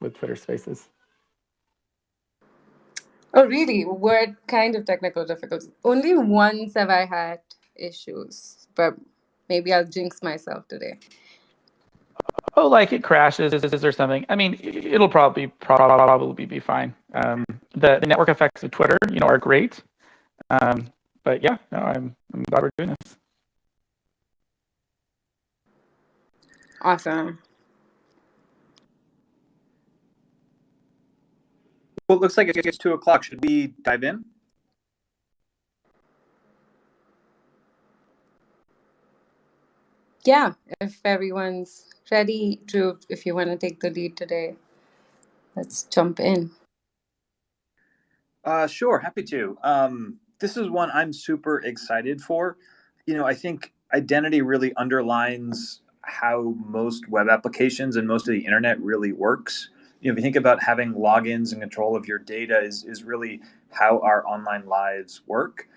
with Twitter Spaces. Oh, really? What kind of technical difficulties? Only once have I had issues, but maybe I'll jinx myself today. Oh, like it crashes or something. I mean, it'll probably be fine. The network effects of Twitter, are great. But yeah, no, I'm glad we're doing this. Awesome. Well, it looks like it's 2 o'clock. Should we dive in? Yeah, if everyone's ready, Drew, if you want to take the lead today, let's jump in. Sure, happy to. This is one I'm super excited for. I think identity really underlines how most web applications and most of the internet really works. If you think about having logins and control of your data is really how our online lives work,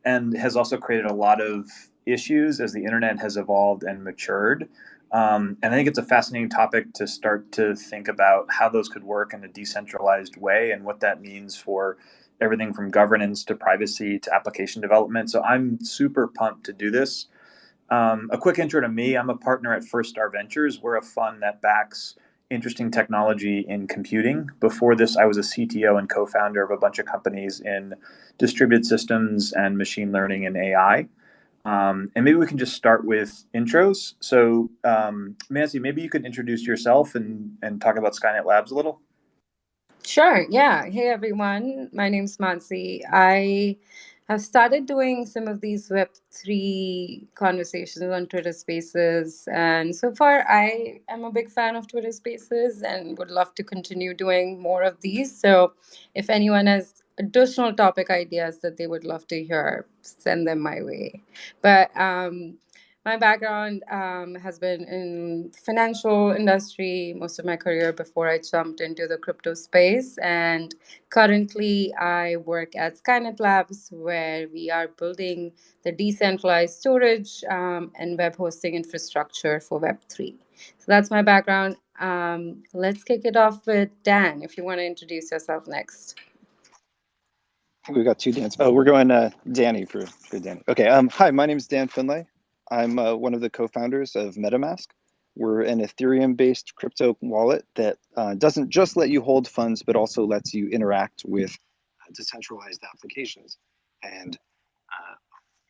and has also created a lot of issues as the internet has evolved and matured. And I think it's a fascinating topic to start to think about how those could work in a decentralized way and what that means for everything from governance to privacy to application development. So I'm super pumped to do this. A quick intro to me: I'm a partner at First Star Ventures. We're a fund that backs interesting technology in computing. Before this, I was a CTO and co-founder of a bunch of companies in distributed systems and machine learning and AI. And maybe we can just start with intros. So, Mansi, maybe you could introduce yourself and talk about Skynet Labs a little. Sure, yeah. Hey, everyone. My name's Mansi. I have started doing some of these Web3 conversations on Twitter Spaces. And so far, I am a big fan of Twitter Spaces and would love to continue doing more of these. So if anyone has additional topic ideas that they would love to hear, send them my way. But my background has been in financial industry most of my career before I jumped into the crypto space. And currently, I work at Skynet Labs, where we are building the decentralized storage and web hosting infrastructure for Web3. So that's my background. Let's kick it off with Dan, if you want to introduce yourself next. We got 2 Dans. Oh, we're going Danny for Danny. Okay. Hi, my name is Dan Finlay. I'm one of the co-founders of MetaMask. We're an Ethereum-based crypto wallet that doesn't just let you hold funds, but also lets you interact with decentralized applications. And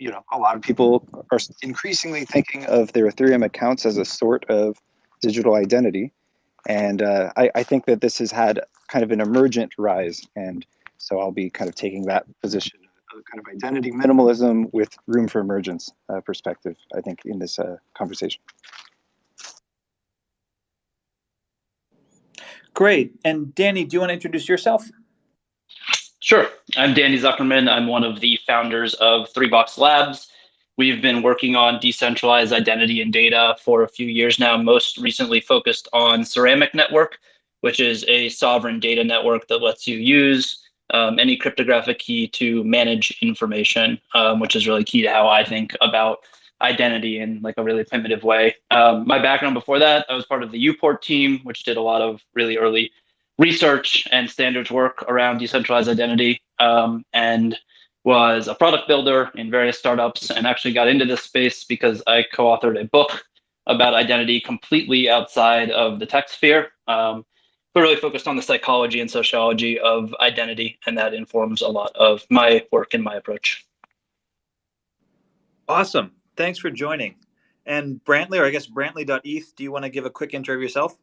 a lot of people are increasingly thinking of their Ethereum accounts as a sort of digital identity. And I think that this has had kind of an emergent rise. And so I'll be kind of taking that position of kind of identity minimalism with room for emergence perspective, I think, in this conversation. Great. And Danny, do you want to introduce yourself? Sure. I'm Danny Zuckerman. I'm one of the founders of 3Box Labs. We've been working on decentralized identity and data for a few years now, most recently focused on Ceramic Network, which is a sovereign data network that lets you use any cryptographic key to manage information, which is really key to how I think about identity in like a really primitive way. My background before that, I was part of the Uport team, which did a lot of really early research and standards work around decentralized identity, and was a product builder in various startups, and actually got into this space because I co-authored a book about identity completely outside of the tech sphere, but really focused on the psychology and sociology of identity, and that informs a lot of my work and my approach. Awesome. Thanks for joining. And Brantley, or I guess Brantley.eth, do you want to give a quick intro of yourself?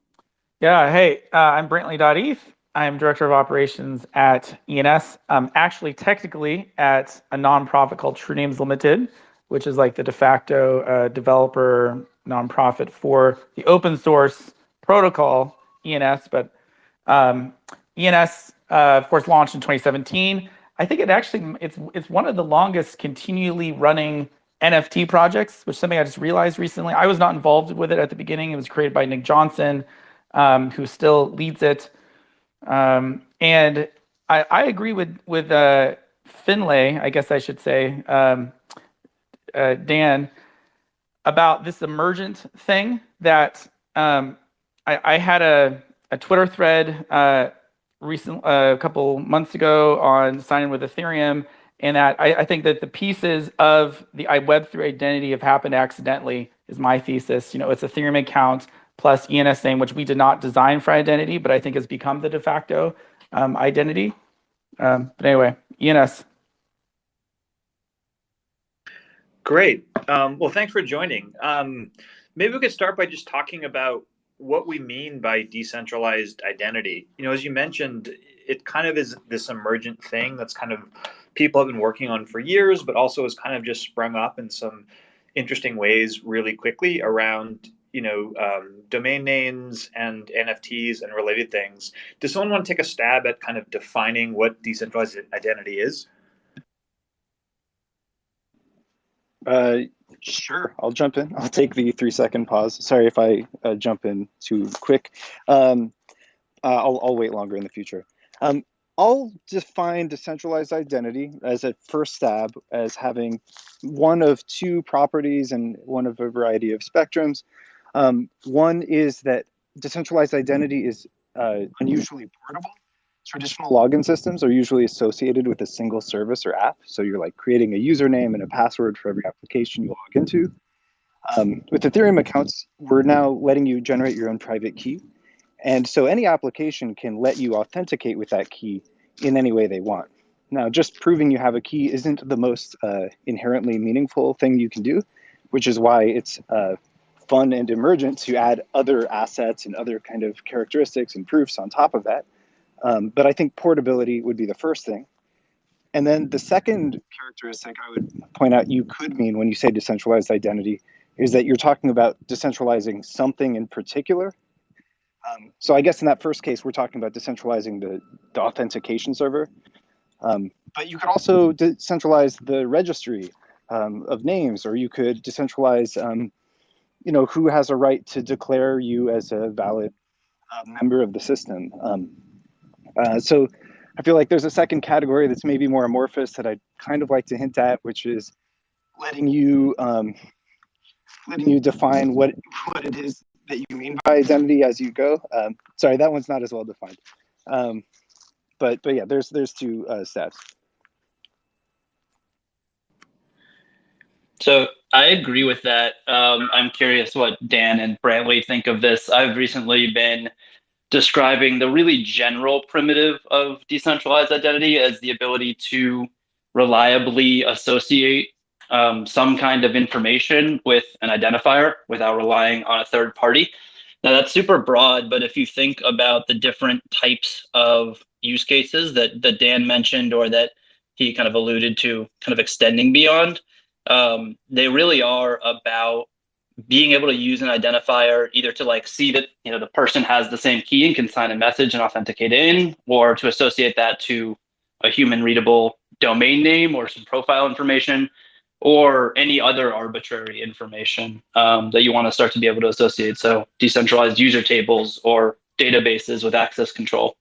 Yeah, hey, I'm Brantley.eth. I'm Director of Operations at ENS. Actually, technically at a nonprofit called True Names Limited, which is like the de facto developer nonprofit for the open source protocol ENS. But ENS, of course, launched in 2017. I think it's one of the longest continually running NFT projects, which is something I just realized recently. I was not involved with it at the beginning. It was created by Nick Johnson, who still leads it. And I agree with Finlay, I guess I should say, Dan, about this emergent thing that I had a a Twitter thread a couple months ago on signing with Ethereum, and that I think that the pieces of the Web3 identity have happened accidentally, is my thesis. It's Ethereum account plus ENS name, which we did not design for identity, but I think has become the de facto identity. But anyway, ENS. Great. Well, thanks for joining. Maybe we could start by just talking about what we mean by decentralized identity. As you mentioned, it kind of is this emergent thing that's kind of people have been working on for years, but also has kind of just sprung up in some interesting ways really quickly around domain names and NFTs and related things. Does someone want to take a stab at kind of defining what decentralized identity is? Sure, I'll jump in. I'll take the 3-second pause. Sorry if I jump in too quick. I'll wait longer in the future. I'll define decentralized identity as a first stab as having one of two properties and one of a variety of spectrums. One is that decentralized identity is unusually portable. Traditional login systems are usually associated with a single service or app. So you're like creating a username and a password for every application you log into. With Ethereum accounts, we're now letting you generate your own private key. And so any application can let you authenticate with that key in any way they want. Now, just proving you have a key isn't the most inherently meaningful thing you can do, which is why it's fun and emergent to add other assets and other kind of characteristics and proofs on top of that. But I think portability would be the first thing. And then the second characteristic I would point out you could mean when you say decentralized identity is that you're talking about decentralizing something in particular. So I guess in that first case, we're talking about decentralizing the authentication server. But you could also decentralize the registry of names, or you could decentralize who has a right to declare you as a valid member of the system. So I feel like there's a second category that's maybe more amorphous that I'd kind of like to hint at, which is letting you define what it is that you mean by identity as you go. Sorry, that one's not as well defined. But yeah, there's two steps. So I agree with that. I'm curious what Dan and Brantley think of this. I've recently been describing the really general primitive of decentralized identity as the ability to reliably associate some kind of information with an identifier without relying on a third party. Now that's super broad, but if you think about the different types of use cases that Dan mentioned or that he kind of alluded to kind of extending beyond, they really are about being able to use an identifier either to like see that the person has the same key and can sign a message and authenticate in, or to associate that to a human readable domain name or some profile information, or any other arbitrary information that you want to start to be able to associate. So decentralized user tables or databases with access control.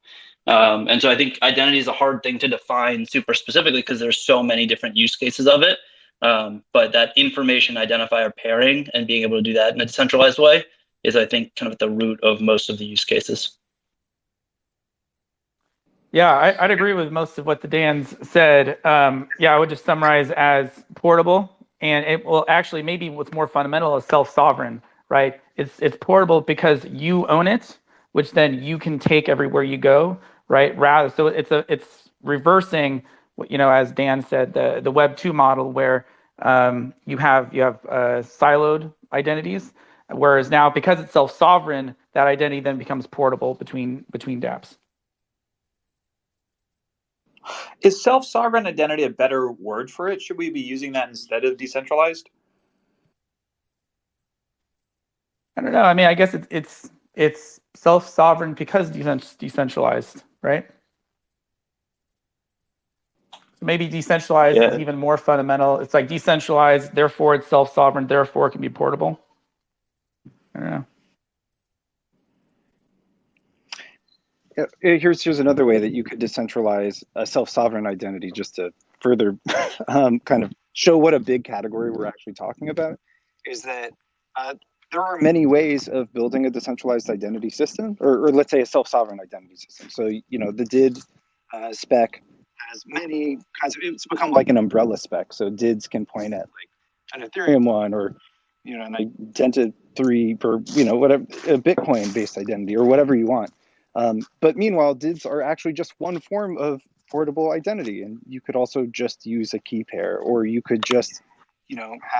And so I think identity is a hard thing to define super specifically because there's so many different use cases of it. But that information identifier pairing and being able to do that in a decentralized way is, I think, kind of at the root of most of the use cases. Yeah, I'd agree with most of what the Dan's said. I would just summarize as portable, and it will actually, maybe what's more fundamental is self-sovereign, right? It's portable because you own it, which then you can take everywhere you go, right? So it's reversing, as Dan said, the Web 2 model where you have siloed identities, whereas now because it's self-sovereign, that identity then becomes portable between dApps. Is self-sovereign identity a better word for it? Should we be using that instead of decentralized? I don't know. I mean, I guess it's self-sovereign because decentralized, right? So maybe decentralized is even more fundamental. It's like decentralized, therefore it's self-sovereign, therefore it can be portable. I don't know. Here's another way that you could decentralize a self-sovereign identity, just to further kind of show what a big category we're actually talking about, is that there are many ways of building a decentralized identity system, or let's say a self-sovereign identity system. So, the DID spec has many kinds of, it's become like an umbrella spec. So DIDs can point at like an Ethereum one, or, an Identi 3 for, whatever, a Bitcoin based identity or whatever you want. But meanwhile, DIDs are actually just one form of portable identity. And you could also just use a key pair, or you could just,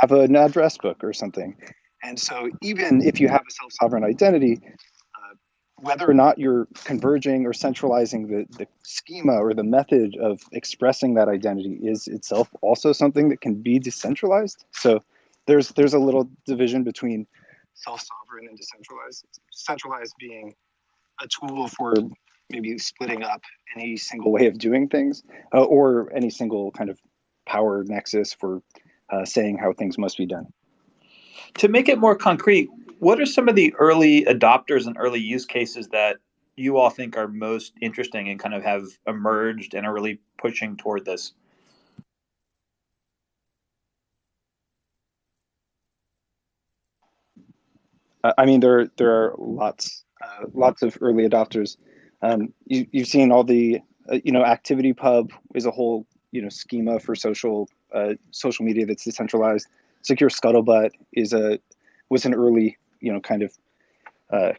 have an address book or something. And so even if you have a self-sovereign identity, whether or not you're converging or centralizing the schema or the method of expressing that identity is itself also something that can be decentralized. So there's a little division between self-sovereign and decentralized. Centralized being a tool for maybe splitting up any single way of doing things, or any single kind of power nexus for saying how things must be done. To make it more concrete, what are some of the early adopters and early use cases that you all think are most interesting and kind of have emerged and are really pushing toward this? I mean, there are lots of early adopters. You've seen all the Activity Pub is a whole schema for social media that's decentralized. Secure Scuttlebutt was an early kind of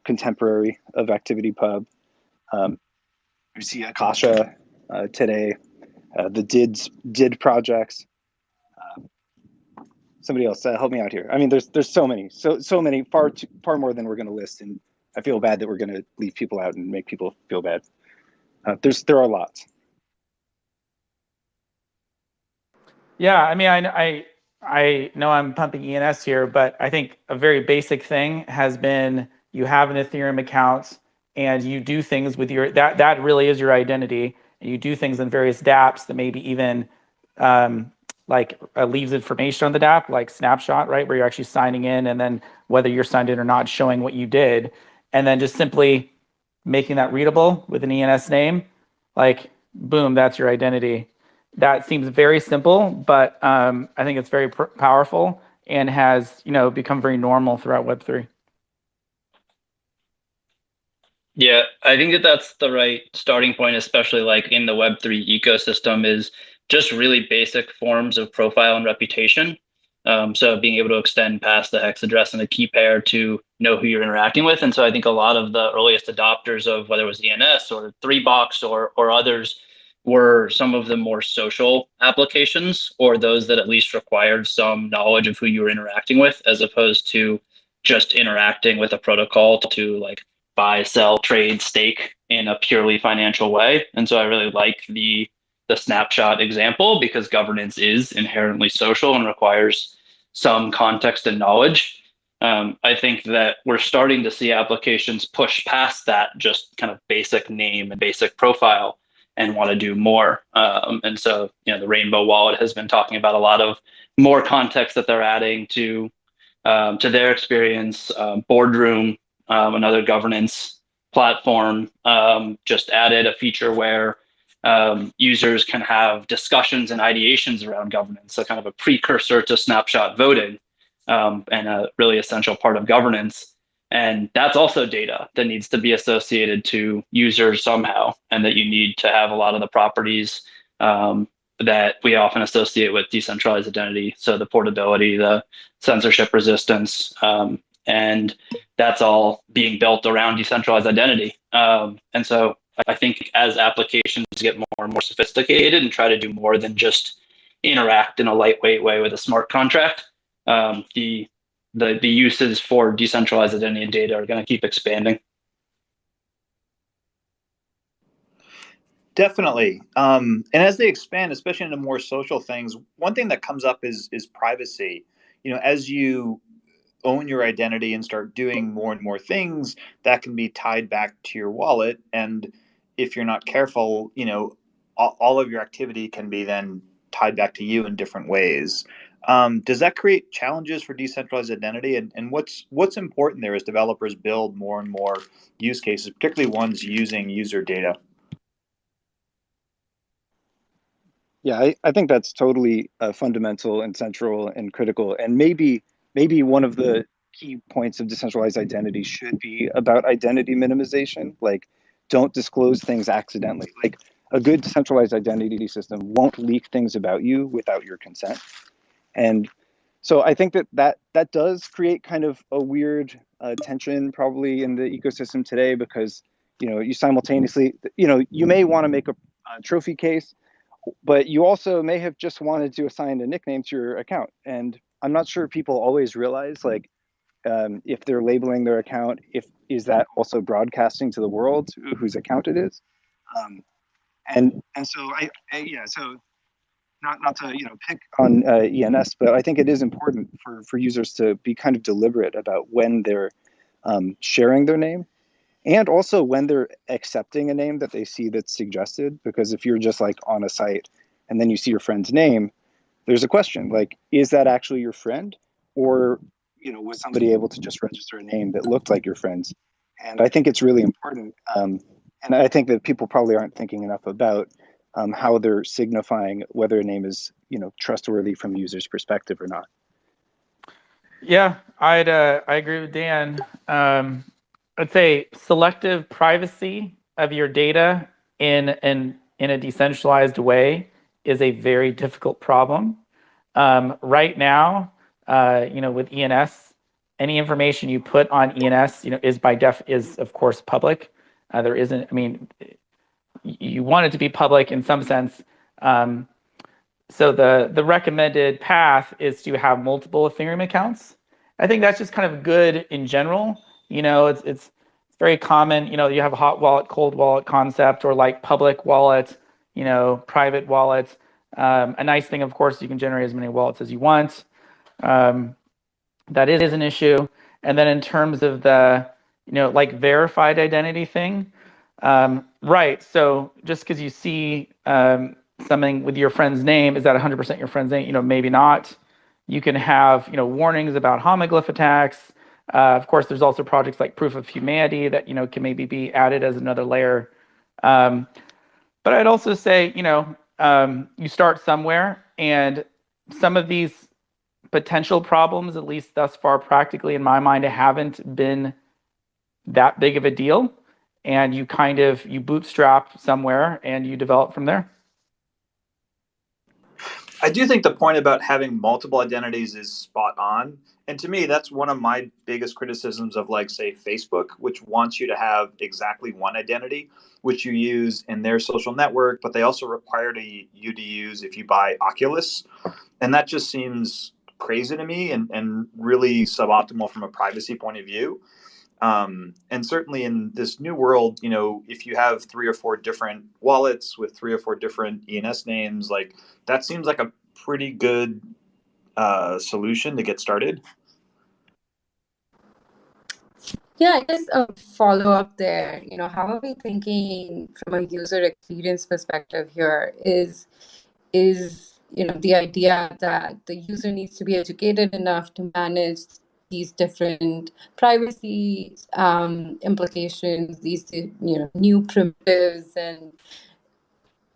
contemporary of Activity Pub. We see Akasha today, the DID projects. Somebody else help me out here. I mean, there's so many, far more than we're going to list, and I feel bad that we're going to leave people out and make people feel bad. There are lots. Yeah, I mean, I know I'm pumping ENS here, but I think a very basic thing has been you have an Ethereum account and you do things with that really is your identity, and you do things in various dApps that maybe even leaves information on the dApp, like Snapshot, right, where you're actually signing in, and then whether you're signed in or not, showing what you did, and then just simply making that readable with an ENS name, like boom, that's your identity. That seems very simple, but I think it's very powerful and has become very normal throughout Web3. Yeah, I think that that's the right starting point, especially like in the Web3 ecosystem, is just really basic forms of profile and reputation. So being able to extend past the hex address and the key pair to know who you're interacting with. And so I think a lot of the earliest adopters of whether it was ENS or 3box or others were some of the more social applications, or those that at least required some knowledge of who you were interacting with, as opposed to just interacting with a protocol to like buy, sell, trade, stake in a purely financial way. And so I really like the snapshot example, because governance is inherently social and requires some context and knowledge. I think that we're starting to see applications push past that just kind of basic name and basic profile and want to do more. And so, the Rainbow Wallet has been talking about a lot of more context that they're adding to their experience. Boardroom, another governance platform, just added a feature where users can have discussions and ideations around governance, so kind of a precursor to snapshot voting, and a really essential part of governance. And that's also data that needs to be associated to users somehow, and that you need to have a lot of the properties that we often associate with decentralized identity. So the portability, the censorship resistance, and that's all being built around decentralized identity. And so I think as applications get more and more sophisticated and try to do more than just interact in a lightweight way with a smart contract, the uses for decentralized identity and data are going to keep expanding. Definitely. And as they expand, especially into more social things, one thing that comes up is privacy. As you own your identity and start doing more and more things, that can be tied back to your wallet. And if you're not careful, all of your activity can be then tied back to you in different ways. Does that create challenges for decentralized identity? And what's important there as developers build more and more use cases, particularly ones using user data? Yeah, I think that's totally fundamental and central and critical, and maybe one of the key points of decentralized identity should be about identity minimization. Like, don't disclose things accidentally. Like, a good decentralized identity system won't leak things about you without your consent. And so I think that does create kind of a weird tension probably in the ecosystem today, because you simultaneously, you may want to make a trophy case, but you also may have just wanted to assign a nickname to your account. And I'm not sure people always realize, like, if they're labeling their account, is that also broadcasting to the world whose account it is? And so yeah, so not to pick on ENS, but I think it is important for users to be kind of deliberate about when they're sharing their name, and also when they're accepting a name that they see that's suggested. Because if you're just like on a site and then you see your friend's name, there's a question like, is that actually your friend, or was somebody able to just register a name that looked like your friend's? And I think it's really important, and I think that people probably aren't thinking enough about how they're signifying whether a name is trustworthy from a user's perspective or not. Yeah, I agree with Dan. I'd say selective privacy of your data in a decentralized way is a very difficult problem. Right now, with ENS, any information you put on ENS, is of course public. There isn't. I mean, you want it to be public in some sense. So the recommended path is to have multiple Ethereum accounts. I think that's just kind of good in general. It's very common. You have a hot wallet, cold wallet concept, or like public wallet, private wallet. A nice thing, of course, you can generate as many wallets as you want. That is an issue. And then in terms of the, like verified identity thing, right. So just because you see something with your friend's name, is that 100% your friend's name? Maybe not. You can have, warnings about homoglyph attacks. Of course, there's also projects like Proof of Humanity that, can maybe be added as another layer. But I'd also say, you start somewhere, and some of these potential problems, at least thus far, practically in my mind, haven't been that big of a deal. And you you bootstrap somewhere and you develop from there. I do think the point about having multiple identities is spot on. And to me, that's one of my biggest criticisms of, like, say, Facebook, which wants you to have exactly one identity, which you use in their social network, but they also require you to use if you buy Oculus. And that just seems crazy to me, and really suboptimal from a privacy point of view. And certainly in this new world, if you have 3 or 4 different wallets with 3 or 4 different ENS names, like, that seems like a pretty good solution to get started. Yeah, I guess a follow up there. How are we thinking from a user experience perspective here? Is the idea that the user needs to be educated enough to manage these different privacy implications, these new primitives, and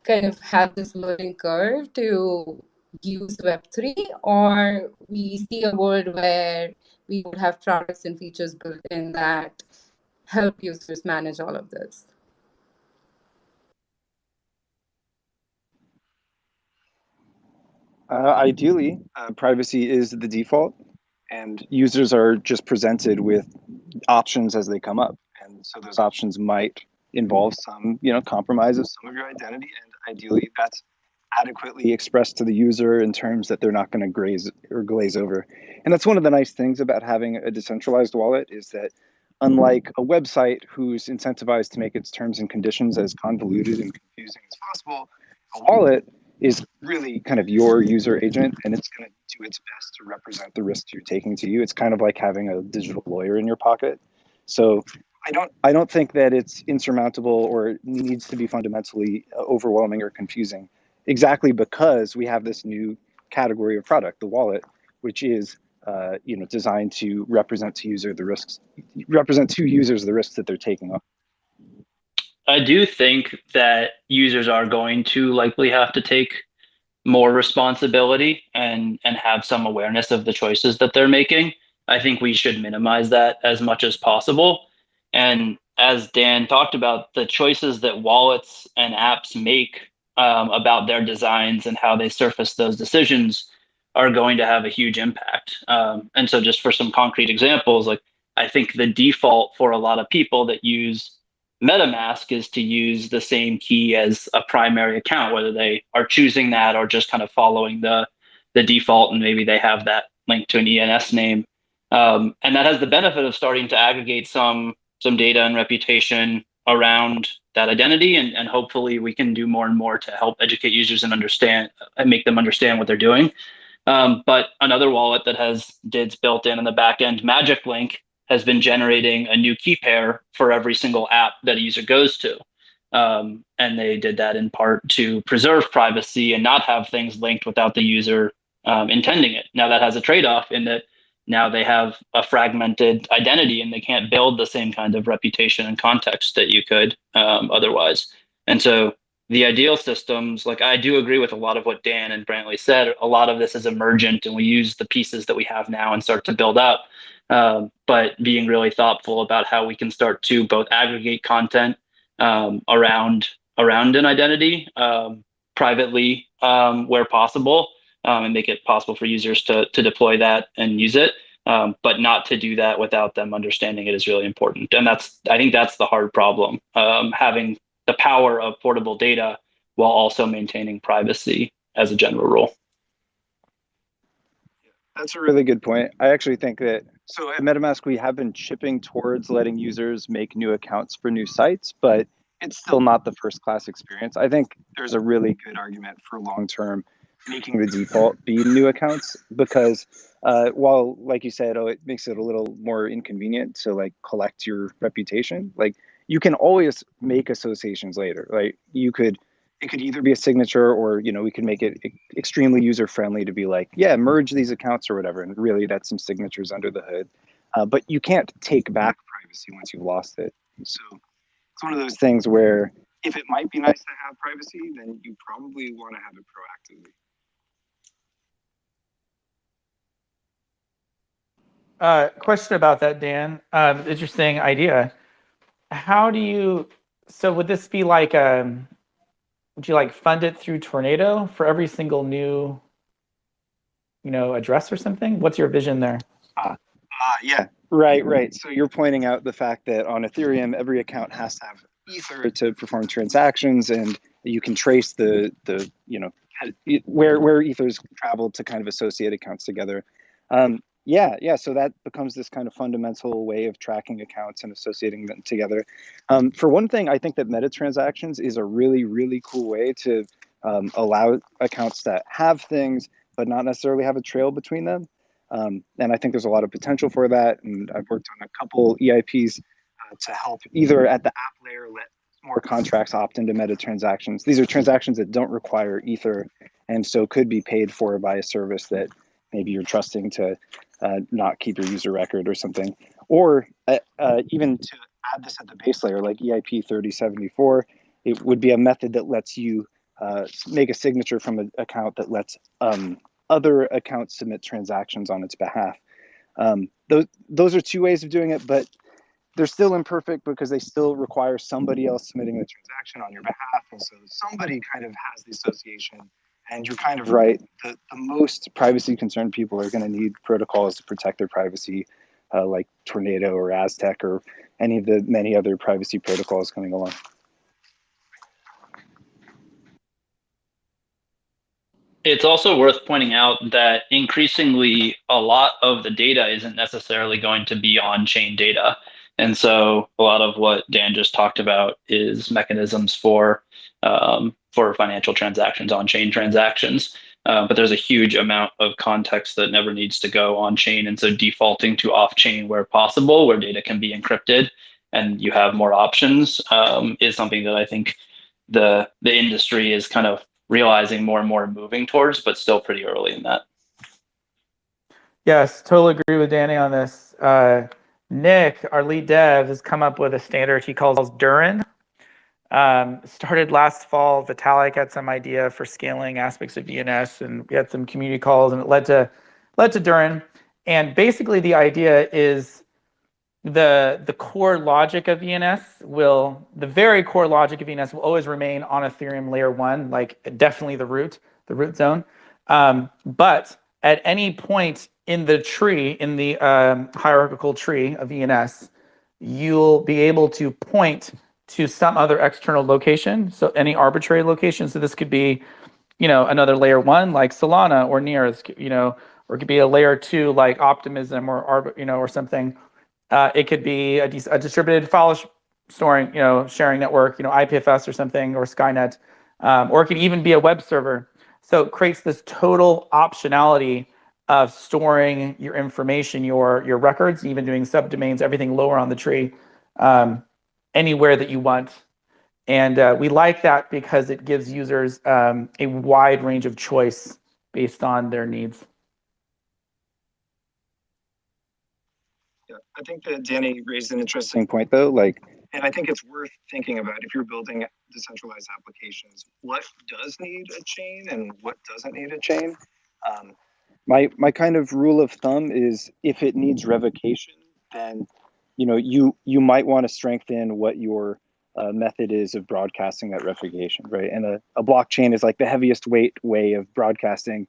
kind of have this learning curve to use Web3, or we see a world where we would have products and features built in that help users manage all of this? Ideally, privacy is the default, and users are just presented with options as they come up. And so those options might involve some, compromise of some of your identity, and ideally that's adequately expressed to the user in terms that they're not going to glaze over. And that's one of the nice things about having a decentralized wallet, is that unlike a website who's incentivized to make its terms and conditions as convoluted and confusing as possible, a wallet is really kind of your user agent, and it's going to do its best to represent the risks you're taking to you. It's kind of like having a digital lawyer in your pocket. So I don't think that it's insurmountable or needs to be fundamentally overwhelming or confusing, exactly because we have this new category of product, the wallet, which is designed to represent to users the risks that they're taking on. I do think that users are going to likely have to take more responsibility and have some awareness of the choices that they're making. I think we should minimize that as much as possible. And as Dan talked about, the choices that wallets and apps make about their designs and how they surface those decisions are going to have a huge impact. And so, just for some concrete examples, like I think the default for a lot of people that use MetaMask is to use the same key as a primary account, whether they are choosing that or just kind of following the default, and maybe they have that linked to an ENS name. And that has the benefit of starting to aggregate some data and reputation around that identity, and hopefully we can do more and more to help educate users and understand and make them understand what they're doing. But another wallet that has DIDs built in the back end, Magic Link, has been generating a new key pair for every single app that a user goes to. And they did that in part to preserve privacy and not have things linked without the user intending it. Now that has a trade-off in that now they have a fragmented identity and they can't build the same kind of reputation and context that you could otherwise. And so the ideal systems, like I do agree with a lot of what Dan and Brantley said. A lot of this is emergent, and we use the pieces that we have now and start to build up. But being really thoughtful about how we can start to both aggregate content around an identity privately where possible, and make it possible for users to deploy that and use it. But not to do that without them understanding it is really important. And I think that's the hard problem, having the power of portable data while also maintaining privacy as a general rule. That's a really good point. I actually think that, so at MetaMask, we have been chipping towards letting users make new accounts for new sites, but it's still not the first class experience. I think there's a really good argument for long-term making the default be new accounts, because while, like you said, it makes it a little more inconvenient to like collect your reputation, like you can always make associations later. Like it could either be a signature, or we can make it extremely user friendly to be like, yeah, merge these accounts or whatever, and really that's some signatures under the hood. But you can't take back privacy once you've lost it. So it's one of those things where if it might be nice to have privacy, then you probably want to have it proactively. Question about that, Dan. Interesting idea. How do you? So would this be like would you like fund it through Tornado for every single new, address or something? What's your vision there? Yeah, right. So you're pointing out the fact that on Ethereum, every account has to have Ether to perform transactions, and you can trace the where Ether's traveled to kind of associate accounts together. Yeah. So that becomes this kind of fundamental way of tracking accounts and associating them together. For one thing, I think that meta transactions is a really, really cool way to allow accounts that have things, but not necessarily have a trail between them. And I think there's a lot of potential for that. And I've worked on a couple EIPs to help either at the app layer let more contracts opt into meta transactions. These are transactions that don't require Ether, and so could be paid for by a service that maybe you're trusting to not keep your user record or something. Or even to add this at the base layer, like EIP 3074, it would be a method that lets you make a signature from an account that lets other accounts submit transactions on its behalf. Those are two ways of doing it, but they're still imperfect because they still require somebody else submitting the transaction on your behalf. And so somebody kind of has the association. And you're kind of right. The most privacy concerned people are going to need protocols to protect their privacy, like Tornado or Aztec or any of the many other privacy protocols coming along. It's also worth pointing out that increasingly a lot of the data isn't necessarily going to be on-chain data. And so a lot of what Dan just talked about is mechanisms for financial transactions, on-chain transactions. But there's a huge amount of context that never needs to go on-chain. And so defaulting to off-chain where possible, where data can be encrypted and you have more options, is something that I think the industry is kind of realizing more and more moving towards, but still pretty early in that. Yes, totally agree with Danny on this. Nick, our lead dev, has come up with a standard he calls Durin. Started last fall. Vitalik had some idea for scaling aspects of DNS, and we had some community calls, and it led to Durin. And basically the idea is the core logic of ENS the very core logic of ENS will always remain on Ethereum layer 1, like definitely the root zone. But at any point in the tree, in the hierarchical tree of ENS, you'll be able to point to some other external location, so any arbitrary location. So this could be, another layer 1 like Solana or Near, or it could be a layer 2 like Optimism or something. It could be a distributed file storing, sharing network, IPFS or something, or Skynet, or it could even be a web server. So it creates this total optionality of storing your information, your records, even doing subdomains, everything lower on the tree, anywhere that you want. And we like that because it gives users a wide range of choice based on their needs. Yeah, I think that Danny raised an interesting point though, and I think it's worth thinking about if you're building decentralized applications, what does need a chain and what doesn't need a chain. My kind of rule of thumb is if it needs revocation, then you might want to strengthen what your method is of broadcasting that revocation, right? And a blockchain is like the heaviest weight way of broadcasting.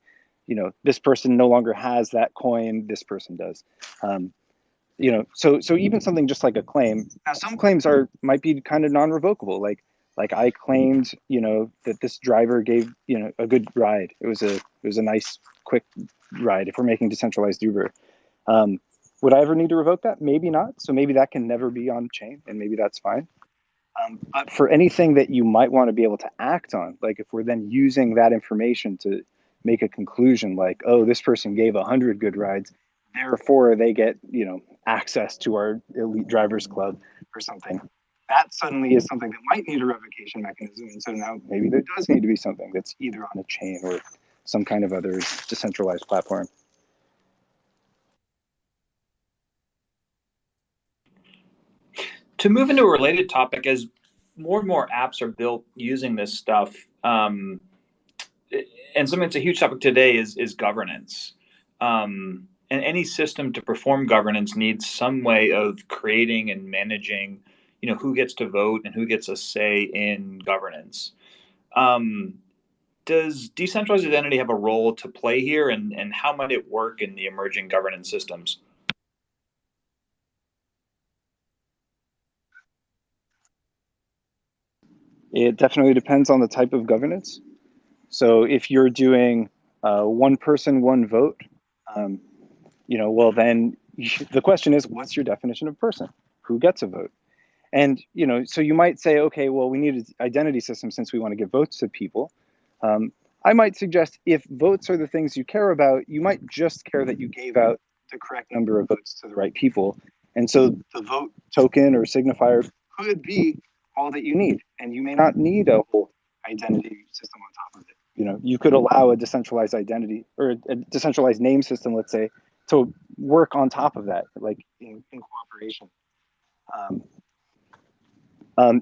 This person no longer has that coin. This person does. So even something just like a claim. Now, some claims might be kind of non-revocable. Like I claimed, that this driver gave, a good ride. It was a nice, quick ride. If we're making decentralized Uber, would I ever need to revoke that? Maybe not. So maybe that can never be on chain, and maybe that's fine. But for anything that you might want to be able to act on, like if we're then using that information to make a conclusion, like, oh, this person gave 100 good rides, therefore they get, access to our elite drivers club or something. That suddenly is something that might need a revocation mechanism. And so now maybe there does need to be something that's either on a chain or some kind of other decentralized platform. To move into a related topic, as more and more apps are built using this stuff, and something that's a huge topic today is governance. And any system to perform governance needs some way of creating and managing, who gets to vote and who gets a say in governance. Does decentralized identity have a role to play here, and how might it work in the emerging governance systems? It definitely depends on the type of governance. So if you're doing one person, one vote, well, then the question is, what's your definition of person? Who gets a vote? And, so you might say, okay, well, we need an identity system since we want to give votes to people. I might suggest if votes are the things you care about, you might just care that you gave out the correct number of votes to the right people. And so the vote token or signifier could be all that you need. And you may not need a whole identity system on top of it. You could allow a decentralized identity or a decentralized name system, let's say, to work on top of that, like in cooperation.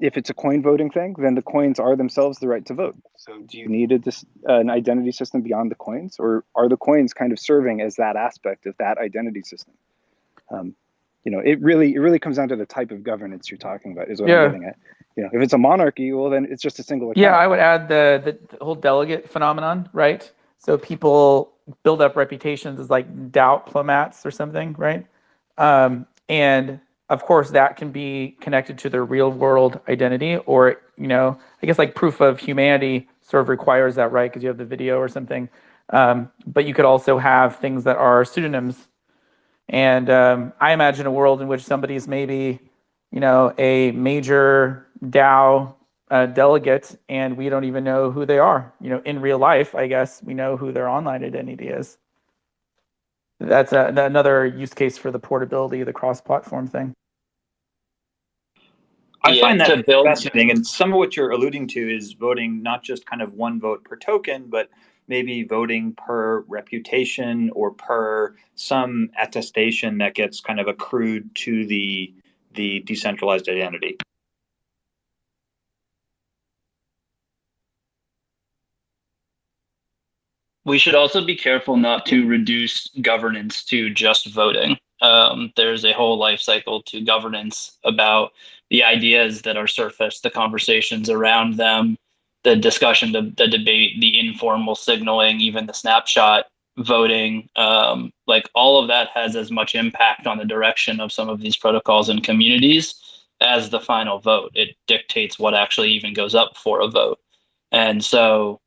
If it's a coin voting thing, then the coins are themselves the right to vote. So do you need an identity system beyond the coins, or are the coins kind of serving as that aspect of that identity system? It really comes down to the type of governance you're talking about is what I'm getting at. If it's a monarchy, well, then it's just a single account. Yeah, I would add the whole delegate phenomenon, right? So people build up reputations as like diplomats or something, right? And of course, that can be connected to their real world identity, or I guess like proof of humanity sort of requires that, right? Because you have the video or something. But you could also have things that are pseudonyms. And I imagine a world in which somebody's maybe, a major DAO delegate, and we don't even know who they are. In real life, I guess we know who their online identity is. That's another use case for the portability, the cross-platform thing. I find that fascinating, and some of what you're alluding to is voting not just kind of one vote per token, but maybe voting per reputation or per some attestation that gets kind of accrued to the decentralized identity. We should also be careful not to reduce governance to just voting. There's a whole life cycle to governance about the ideas that are surfaced, the conversations around them, the discussion, the debate, the informal signaling, even the snapshot voting. Like all of that has as much impact on the direction of some of these protocols and communities as the final vote. It dictates what actually even goes up for a vote. And so,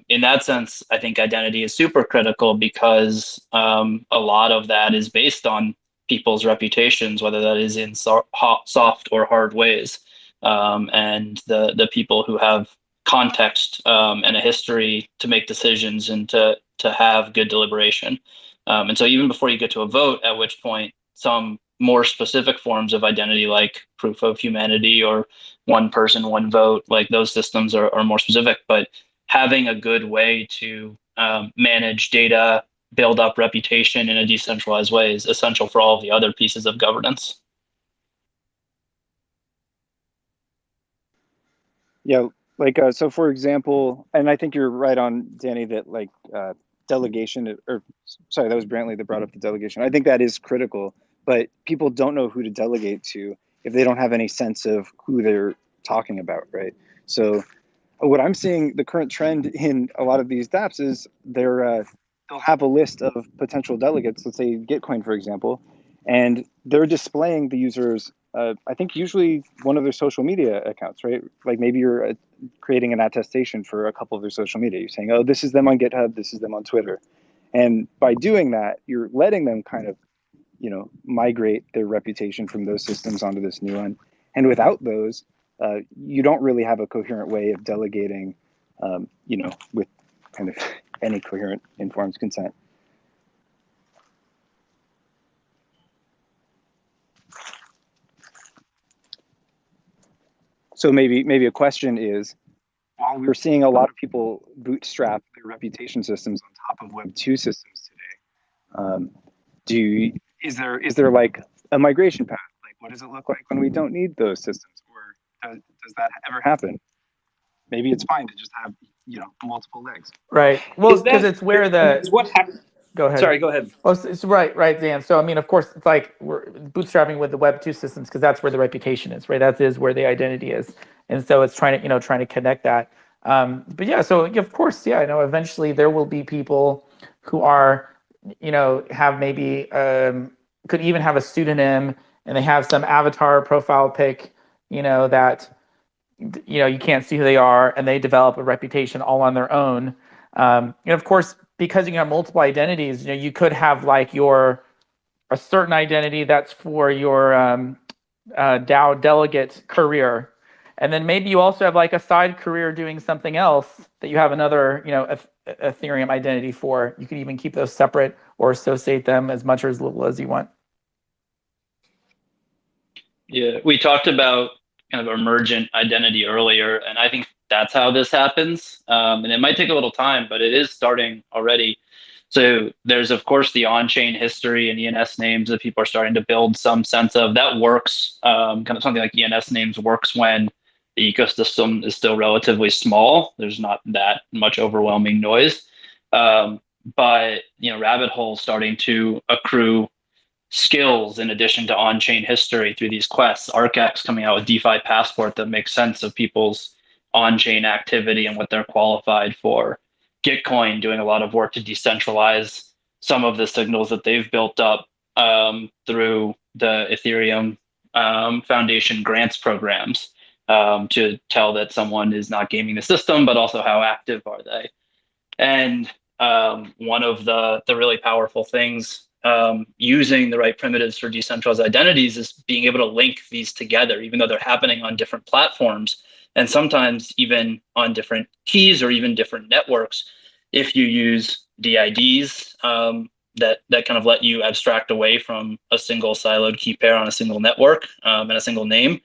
in that sense, I think identity is super critical because a lot of that is based on people's reputations, whether that is in soft or hard ways. And the people who have context and a history to make decisions and to have good deliberation. And so, even before you get to a vote, at which point some more specific forms of identity, like proof of humanity or one person, one vote, like those systems are more specific, but having a good way to manage data, build up reputation in a decentralized way is essential for all of the other pieces of governance. Yeah, like so for example, and I think you're right on, Danny, that like delegation, or sorry, that was Brantley that brought up the delegation. I think that is critical, but people don't know who to delegate to if they don't have any sense of who they're talking about, right? So what I'm seeing, the current trend in a lot of these dApps is they'll have a list of potential delegates, let's say Gitcoin, for example, and they're displaying the users, I think usually one of their social media accounts, right? Like maybe you're creating an attestation for a couple of their social media. You're saying, oh, this is them on GitHub, this is them on Twitter. And by doing that, you're letting them kind of, migrate their reputation from those systems onto this new one. And without those, you don't really have a coherent way of delegating, with kind of any coherent informed consent. So maybe a question is, while we're seeing a lot of people bootstrap their reputation systems on top of Web 2 systems today, is there like a migration path? Like, what does it look like when we don't need those systems, or does that ever happen? Maybe it's fine to just have multiple legs. Right. Well, because it's where is what happened. Go ahead. Sorry, go ahead. Oh, it's right, Dan. So, I mean, of course, it's like we're bootstrapping with the Web 2 systems because that's where the reputation is, right? That is where the identity is. And so it's trying to connect that. But yeah, so of course, yeah, I know eventually there will be people who are, have maybe, could even have a pseudonym and they have some avatar profile pic, that, you can't see who they are, and they develop a reputation all on their own. And of course, because you have multiple identities, you could have like a certain identity that's for your DAO delegate career, and then maybe you also have like a side career doing something else that you have another Ethereum identity for. You could even keep those separate or associate them as much or as little as you want. Yeah, we talked about kind of emergent identity earlier, and I think that's how this happens. And it might take a little time, but it is starting already. So there's, of course, the on-chain history and ENS names that people are starting to build some sense of. That works. Kind of something like ENS names works when the ecosystem is still relatively small. There's not that much overwhelming noise. But rabbit holes starting to accrue skills in addition to on-chain history through these quests. ArcX coming out with DeFi Passport that makes sense of people's on-chain activity and what they're qualified for. Gitcoin doing a lot of work to decentralize some of the signals that they've built up through the Ethereum Foundation grants programs to tell that someone is not gaming the system, but also how active are they. And one of the really powerful things using the right primitives for decentralized identities is being able to link these together, even though they're happening on different platforms and sometimes even on different keys or even different networks. If you use DIDs that kind of let you abstract away from a single siloed key pair on a single network and a single name,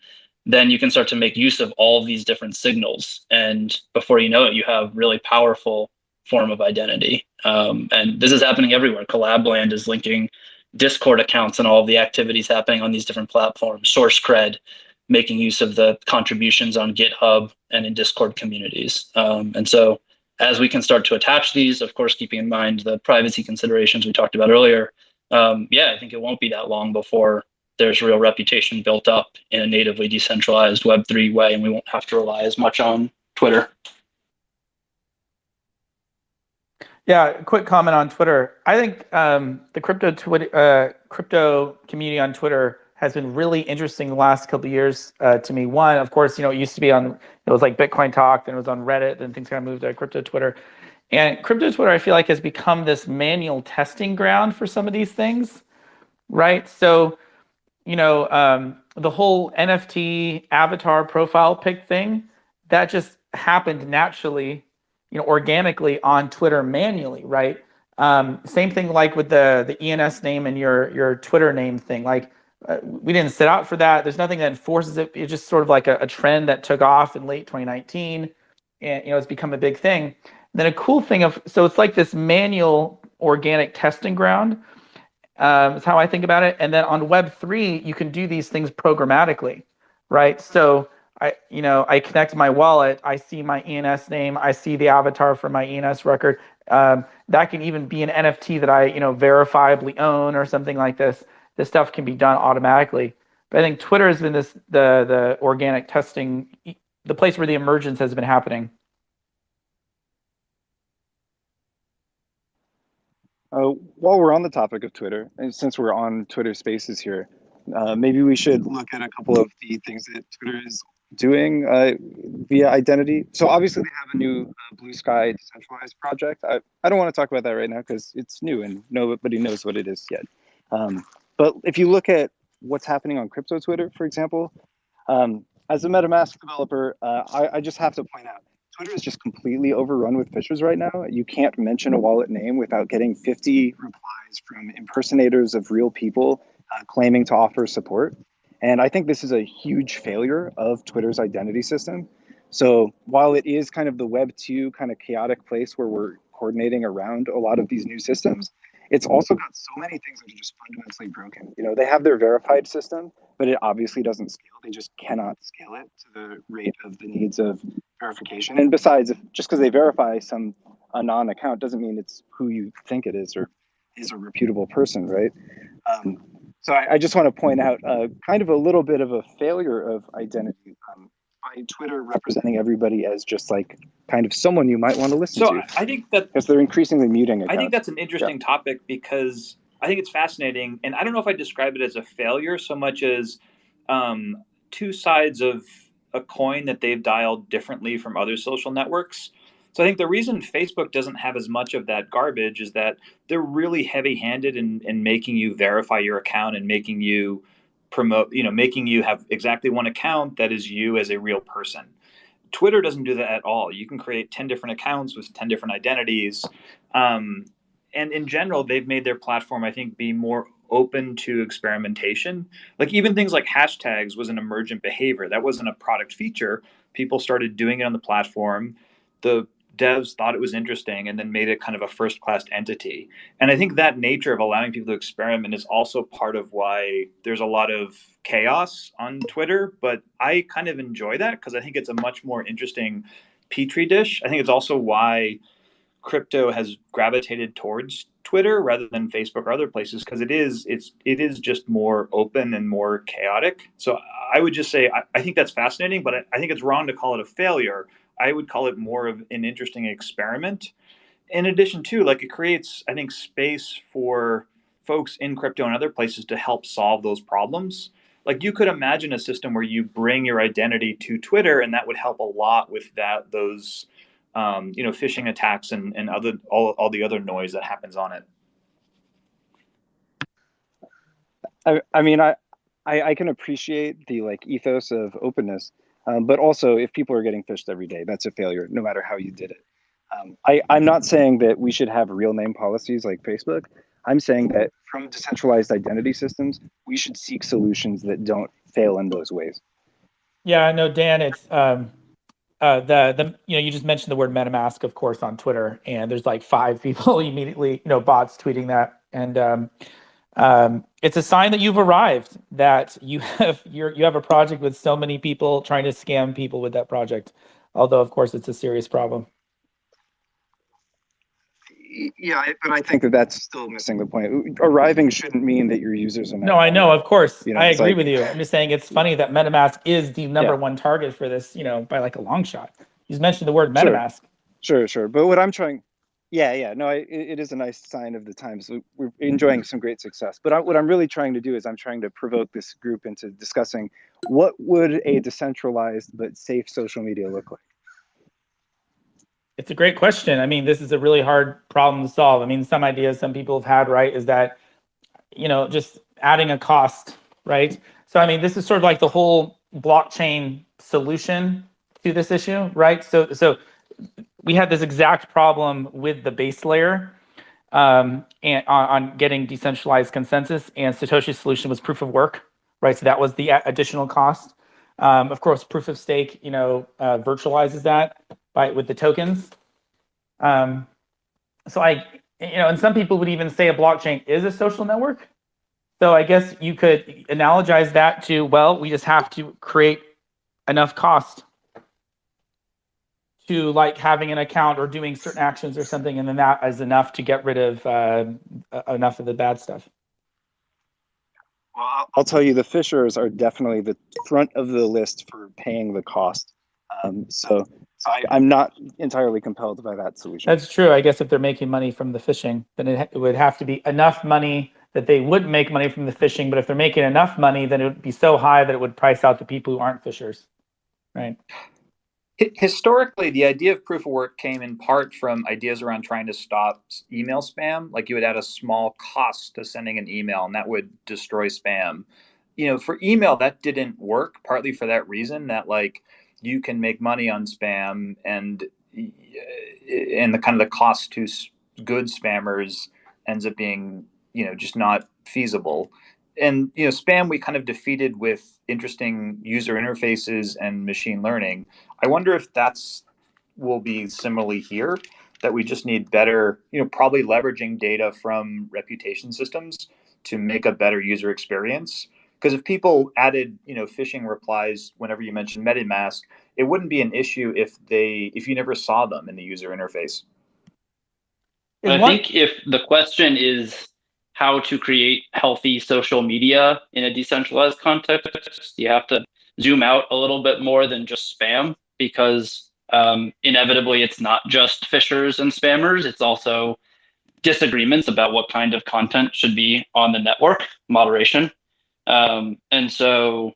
then you can start to make use of all of these different signals. And before you know it, you have really powerful form of identity. And this is happening everywhere. Collabland is linking Discord accounts and all of the activities happening on these different platforms. SourceCred making use of the contributions on GitHub and in Discord communities. And so As we can start to attach these, of course, keeping in mind the privacy considerations we talked about earlier, yeah, I think it won't be that long before there's real reputation built up in a natively decentralized Web3 way, and we won't have to rely as much on Twitter. Yeah, quick comment on Twitter. I think the crypto community on Twitter has been really interesting the last couple of years to me. One, of course, it used to be on, it was like Bitcoin Talk, then it was on Reddit, then things kind of moved to crypto Twitter. And crypto Twitter, I feel like, has become this manual testing ground for some of these things, right? So, the whole NFT avatar profile pic thing, that just happened naturally, organically on Twitter manually, right? Same thing like with the ENS name and your Twitter name thing. Like we didn't set out for that. There's nothing that enforces it. It's just sort of like a trend that took off in late 2019, and it's become a big thing. And then a cool thing so it's like this manual organic testing ground. Is how I think about it. And then on Web3, you can do these things programmatically, right? So I connect my wallet, I see my ENS name, I see the avatar for my ENS record. That can even be an NFT that I verifiably own or something like this. This stuff can be done automatically. But I think Twitter has been the organic testing, the place where the emergence has been happening. While we're on the topic of Twitter, and since we're on Twitter Spaces here, maybe we should look at a couple of the things that Twitter is doing via identity. So obviously they have a new Blue Sky decentralized project. I don't want to talk about that right now because it's new and nobody knows what it is yet. But if you look at what's happening on crypto Twitter, for example, as a MetaMask developer, I just have to point out, Twitter is just completely overrun with phishers right now. You can't mention a wallet name without getting 50 replies from impersonators of real people claiming to offer support. And I think this is a huge failure of Twitter's identity system. So while it is kind of the Web 2 kind of chaotic place where we're coordinating around a lot of these new systems, it's also got so many things that are just fundamentally broken. They have their verified system, but it obviously doesn't scale. They just cannot scale it to the rate of the needs of verification. And besides, just because they verify a non-account doesn't mean it's who you think it is or is a reputable person, right? So I just want to point out kind of a little bit of a failure of identity by Twitter representing everybody as just like kind of someone you might want to listen to. I think that because they're increasingly muting accounts. I think that's an interesting topic because I think it's fascinating, and I don't know if I describe it as a failure so much as two sides of a coin that they've dialed differently from other social networks. So I think the reason Facebook doesn't have as much of that garbage is that they're really heavy-handed in making you verify your account and making you making you have exactly one account that is you as a real person. Twitter doesn't do that at all. You can create 10 different accounts with 10 different identities. And in general, they've made their platform, I think, be more open to experimentation. Like even things like hashtags was an emergent behavior. That wasn't a product feature. People started doing it on the platform. The devs thought it was interesting and then made it kind of a first-class entity. And I think that nature of allowing people to experiment is also part of why there's a lot of chaos on Twitter. But I kind of enjoy that because I think it's a much more interesting petri dish. I think it's also why crypto has gravitated towards Twitter rather than Facebook or other places because it is just more open and more chaotic. So I would just say I think that's fascinating, but I think it's wrong to call it a failure. I would call it more of an interesting experiment. In addition to, like, it creates, I think, space for folks in crypto and other places to help solve those problems. Like you could imagine a system where you bring your identity to Twitter, and that would help a lot with those phishing attacks and all the other noise that happens on it. I mean, I can appreciate the ethos of openness, but also if people are getting phished every day, that's a failure, no matter how you did it. I'm not saying that we should have real name policies like Facebook. I'm saying that from decentralized identity systems, we should seek solutions that don't fail in those ways. Yeah, I know, Dan. It's you just mentioned the word MetaMask, of course, on Twitter, and there's like 5 people immediately, bots tweeting that, and it's a sign that you've arrived, that you have a project with so many people trying to scam people with that project. Although, of course, it's a serious problem. Yeah, but I think that that's still missing the point. Arriving shouldn't mean that your users are No, I know, of course. You know, I it's agree like- with you. I'm just saying it's funny that MetaMask is the number Yeah. one target for this, you know, by like a long shot. He's mentioned the word Sure. MetaMask. Sure. But what I'm trying, no, it is a nice sign of the times. We're enjoying some great success. But what I'm really trying to do is I'm trying to provoke this group into discussing what would a decentralized but safe social media look like? It's a great question. I mean, this is a really hard problem to solve. I mean, some ideas some people have had, right, is that, you know, just adding a cost, right? So, I mean, this is sort of like the whole blockchain solution to this issue, right? So we had this exact problem with the base layer and on getting decentralized consensus, and Satoshi's solution was proof of work, right? So that was the additional cost. Of course, proof of stake, you know, virtualizes that with the tokens. So you know, and some people would even say a blockchain is a social network. So I guess you could analogize that to, well, we just have to create enough cost to like having an account or doing certain actions or something, and then that is enough to get rid of enough of the bad stuff. Well, I'll tell you, the fishers are definitely the front of the list for paying the cost. So I'm not entirely compelled by that solution. That's true. I guess if they're making money from the fishing, then it would have to be enough money that they would make money from the fishing. But if they're making enough money, then it would be so high that it would price out the people who aren't fishers, right? Historically, the idea of proof of work came in part from ideas around trying to stop email spam. Like you would add a small cost to sending an email, and that would destroy spam. You know, for email, that didn't work, partly for that reason that like you can make money on spam, and the kind of the cost to good spammers ends up being, you know, just not feasible. And you know, spam we kind of defeated with interesting user interfaces and machine learning. I wonder if that's will be similarly here, that we just need better, you know, probably leveraging data from reputation systems to make a better user experience. Because if people added, you know, phishing replies whenever you mentioned MetaMask, it wouldn't be an issue if you never saw them in the user interface. I think if the question is how to create healthy social media in a decentralized context, you have to zoom out a little bit more than just spam, because inevitably it's not just fishers and spammers. It's also disagreements about what kind of content should be on the network, moderation. And so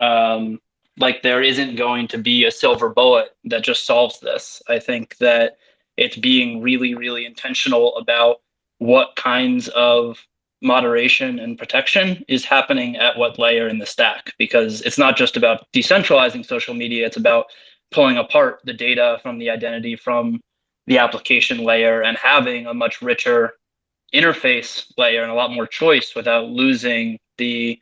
like there isn't going to be a silver bullet that just solves this. I think that it's being really, really intentional about what kinds of moderation and protection is happening at what layer in the stack, because it's not just about decentralizing social media, it's about pulling apart the data from the identity from the application layer and having a much richer interface layer and a lot more choice without losing the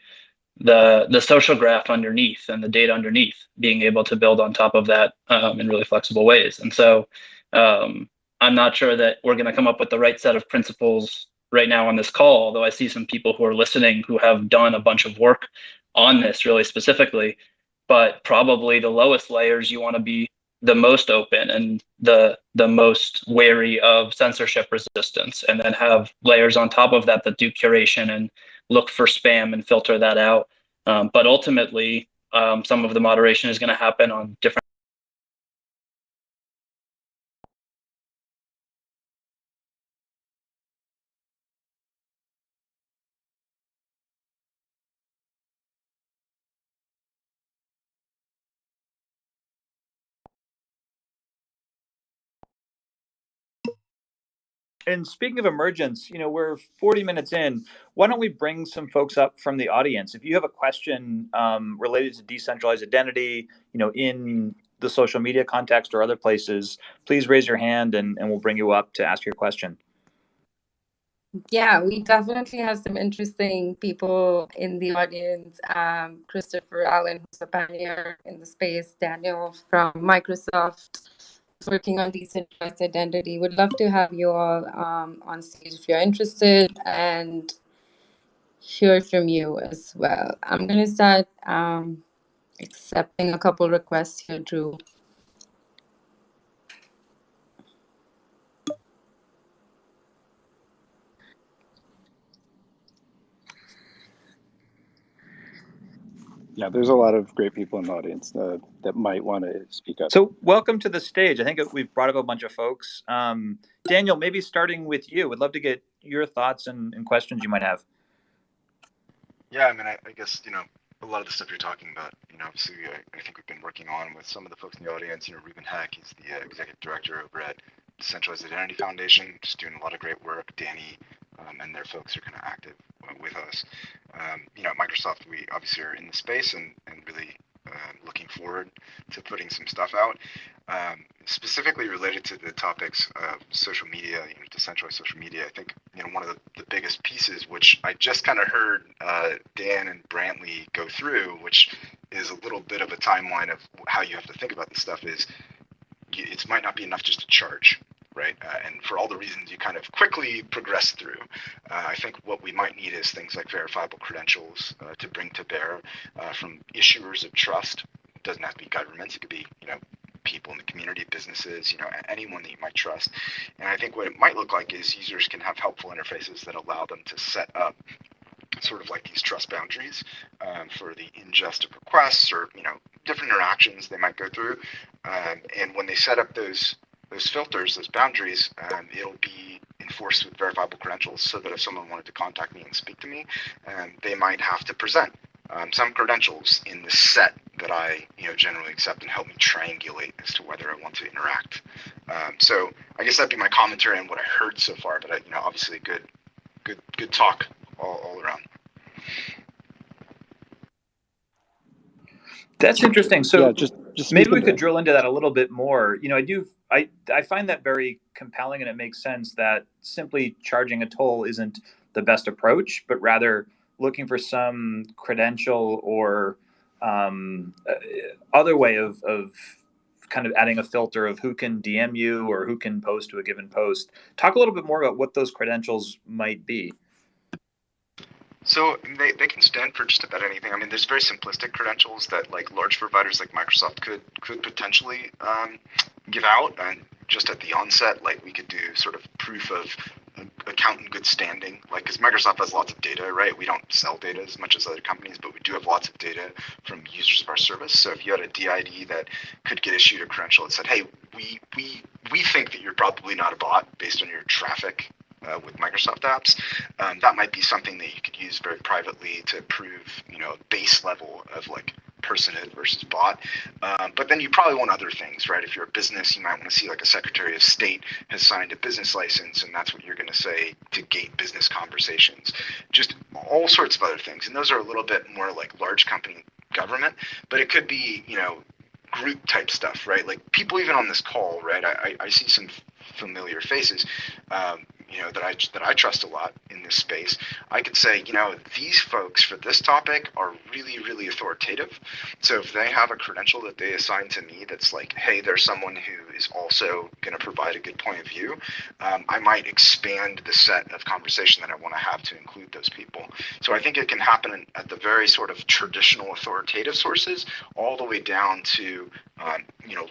social graph underneath and the data underneath, being able to build on top of that in really flexible ways. And so I'm not sure that we're going to come up with the right set of principles right now on this call, although I see some people who are listening who have done a bunch of work on this really specifically. But probably the lowest layers, you want to be the most open and the most wary of censorship resistance, and then have layers on top of that that do curation and look for spam and filter that out. But ultimately, some of the moderation is going to happen on different. And speaking of emergence, you know, we're 40 minutes in. Why don't we bring some folks up from the audience? If you have a question related to decentralized identity, you know, in the social media context or other places, please raise your hand and we'll bring you up to ask your question. Yeah, we definitely have some interesting people in the audience. Christopher Allen, who's a pioneer in the space, Daniel from Microsoft, working on decentralized identity. Would love to have you all on stage if you're interested and hear from you as well. I'm going to start accepting a couple requests here, Drew. Yeah, there's a lot of great people in the audience that might want to speak up. So welcome to the stage. I think we've brought up a bunch of folks. Daniel, maybe starting with you, would love to get your thoughts and questions you might have. Yeah, I mean, I guess, a lot of the stuff you're talking about, obviously I think we've been working on with some of the folks in the audience. Ruben Heck, he's the executive director over at Decentralized Identity Foundation, just doing a lot of great work. Danny and their folks are kind of active with us. At Microsoft, we obviously are in the space and really looking forward to putting some stuff out. Specifically related to the topics of social media, decentralized social media, I think one of the biggest pieces, which I just kind of heard Dan and Brantley go through, which is a little bit of a timeline of how you have to think about this stuff, is it might not be enough just to charge, right? And for all the reasons you kind of quickly progress through, I think what we might need is things like verifiable credentials to bring to bear from issuers of trust. It doesn't have to be governments. It could be, people in the community, businesses, anyone that you might trust. And I think what it might look like is users can have helpful interfaces that allow them to set up sort of like these trust boundaries for the ingest of requests or, different interactions they might go through. And when they set up those filters, those boundaries, it'll be enforced with verifiable credentials, so that if someone wanted to contact me and speak to me, they might have to present some credentials in the set that I generally accept and help me triangulate as to whether I want to interact. So I guess that'd be my commentary on what I heard so far, but obviously good talk all around. That's interesting. So yeah, just maybe we could that. drill into that a little bit more. I find that very compelling, and it makes sense that simply charging a toll isn't the best approach, but rather looking for some credential or other way of kind of adding a filter of who can DM you or who can post to a given post. Talk a little bit more about what those credentials might be. So they can stand for just about anything. I mean, there's very simplistic credentials that large providers like Microsoft could potentially give out. And just at the onset, we could do sort of proof of account in good standing, because Microsoft has lots of data, right? We don't sell data as much as other companies, but we do have lots of data from users of our service. So if you had a DID that could get issued a credential that said, hey, we think that you're probably not a bot based on your traffic with Microsoft apps, that might be something that you could use very privately to prove, a base level of personhood versus bot. But then you probably want other things, right? If you're a business, you might want to see a Secretary of State has signed a business license, and that's what you're going to say to gate business conversations. Just all sorts of other things. And those are a little bit more large company government, but it could be, group type stuff, right? People even on this call, right? I see some familiar faces, that I trust a lot in this space. I could say, these folks for this topic are really, really authoritative. So if they have a credential that they assign to me that's hey, there's someone who is also going to provide a good point of view, I might expand the set of conversation that I want to have to include those people. So I think it can happen at the very sort of traditional authoritative sources, all the way down to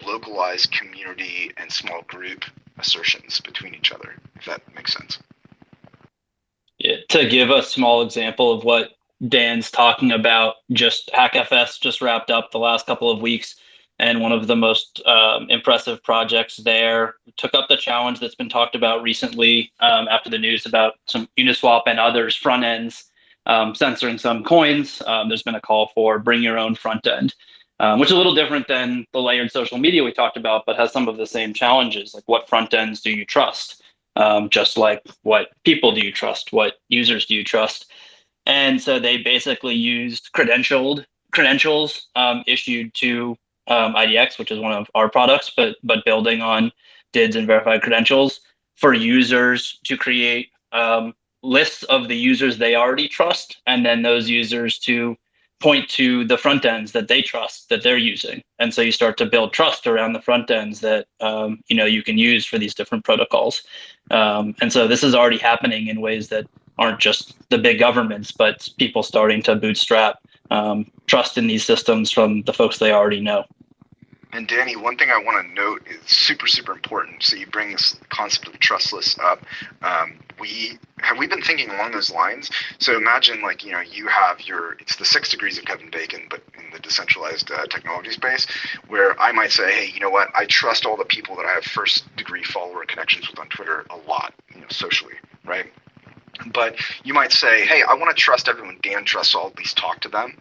localized community and small group assertions between each other, if that makes sense. Yeah, to give a small example of what Dan's talking about, just HackFS just wrapped up the last couple of weeks, and one of the most impressive projects there took up the challenge that's been talked about recently after the news about some Uniswap and others front ends censoring some coins. There's been a call for bring your own front end, which is a little different than the layered social media we talked about, but has some of the same challenges. What front ends do you trust? Just like what people do you trust? What users do you trust? And so they basically used credentials issued to IDX, which is one of our products, but building on DIDs and verified credentials for users to create lists of the users they already trust, and then those users to point to the front ends that they trust that they're using. And so you start to build trust around the front ends that you can use for these different protocols. And so this is already happening in ways that aren't just the big governments, but people starting to bootstrap trust in these systems from the folks they already know. And Danny, one thing I want to note is super, super important. So you bring this concept of trustless up. We've been thinking along those lines. So imagine you have it's the 6 degrees of Kevin Bacon, but the decentralized technology space, where I might say, hey, you know what? I trust all the people that I have first degree follower connections with on Twitter a lot, socially, right? But you might say, hey, I want to trust everyone Dan trusts, so I'll at least talk to them.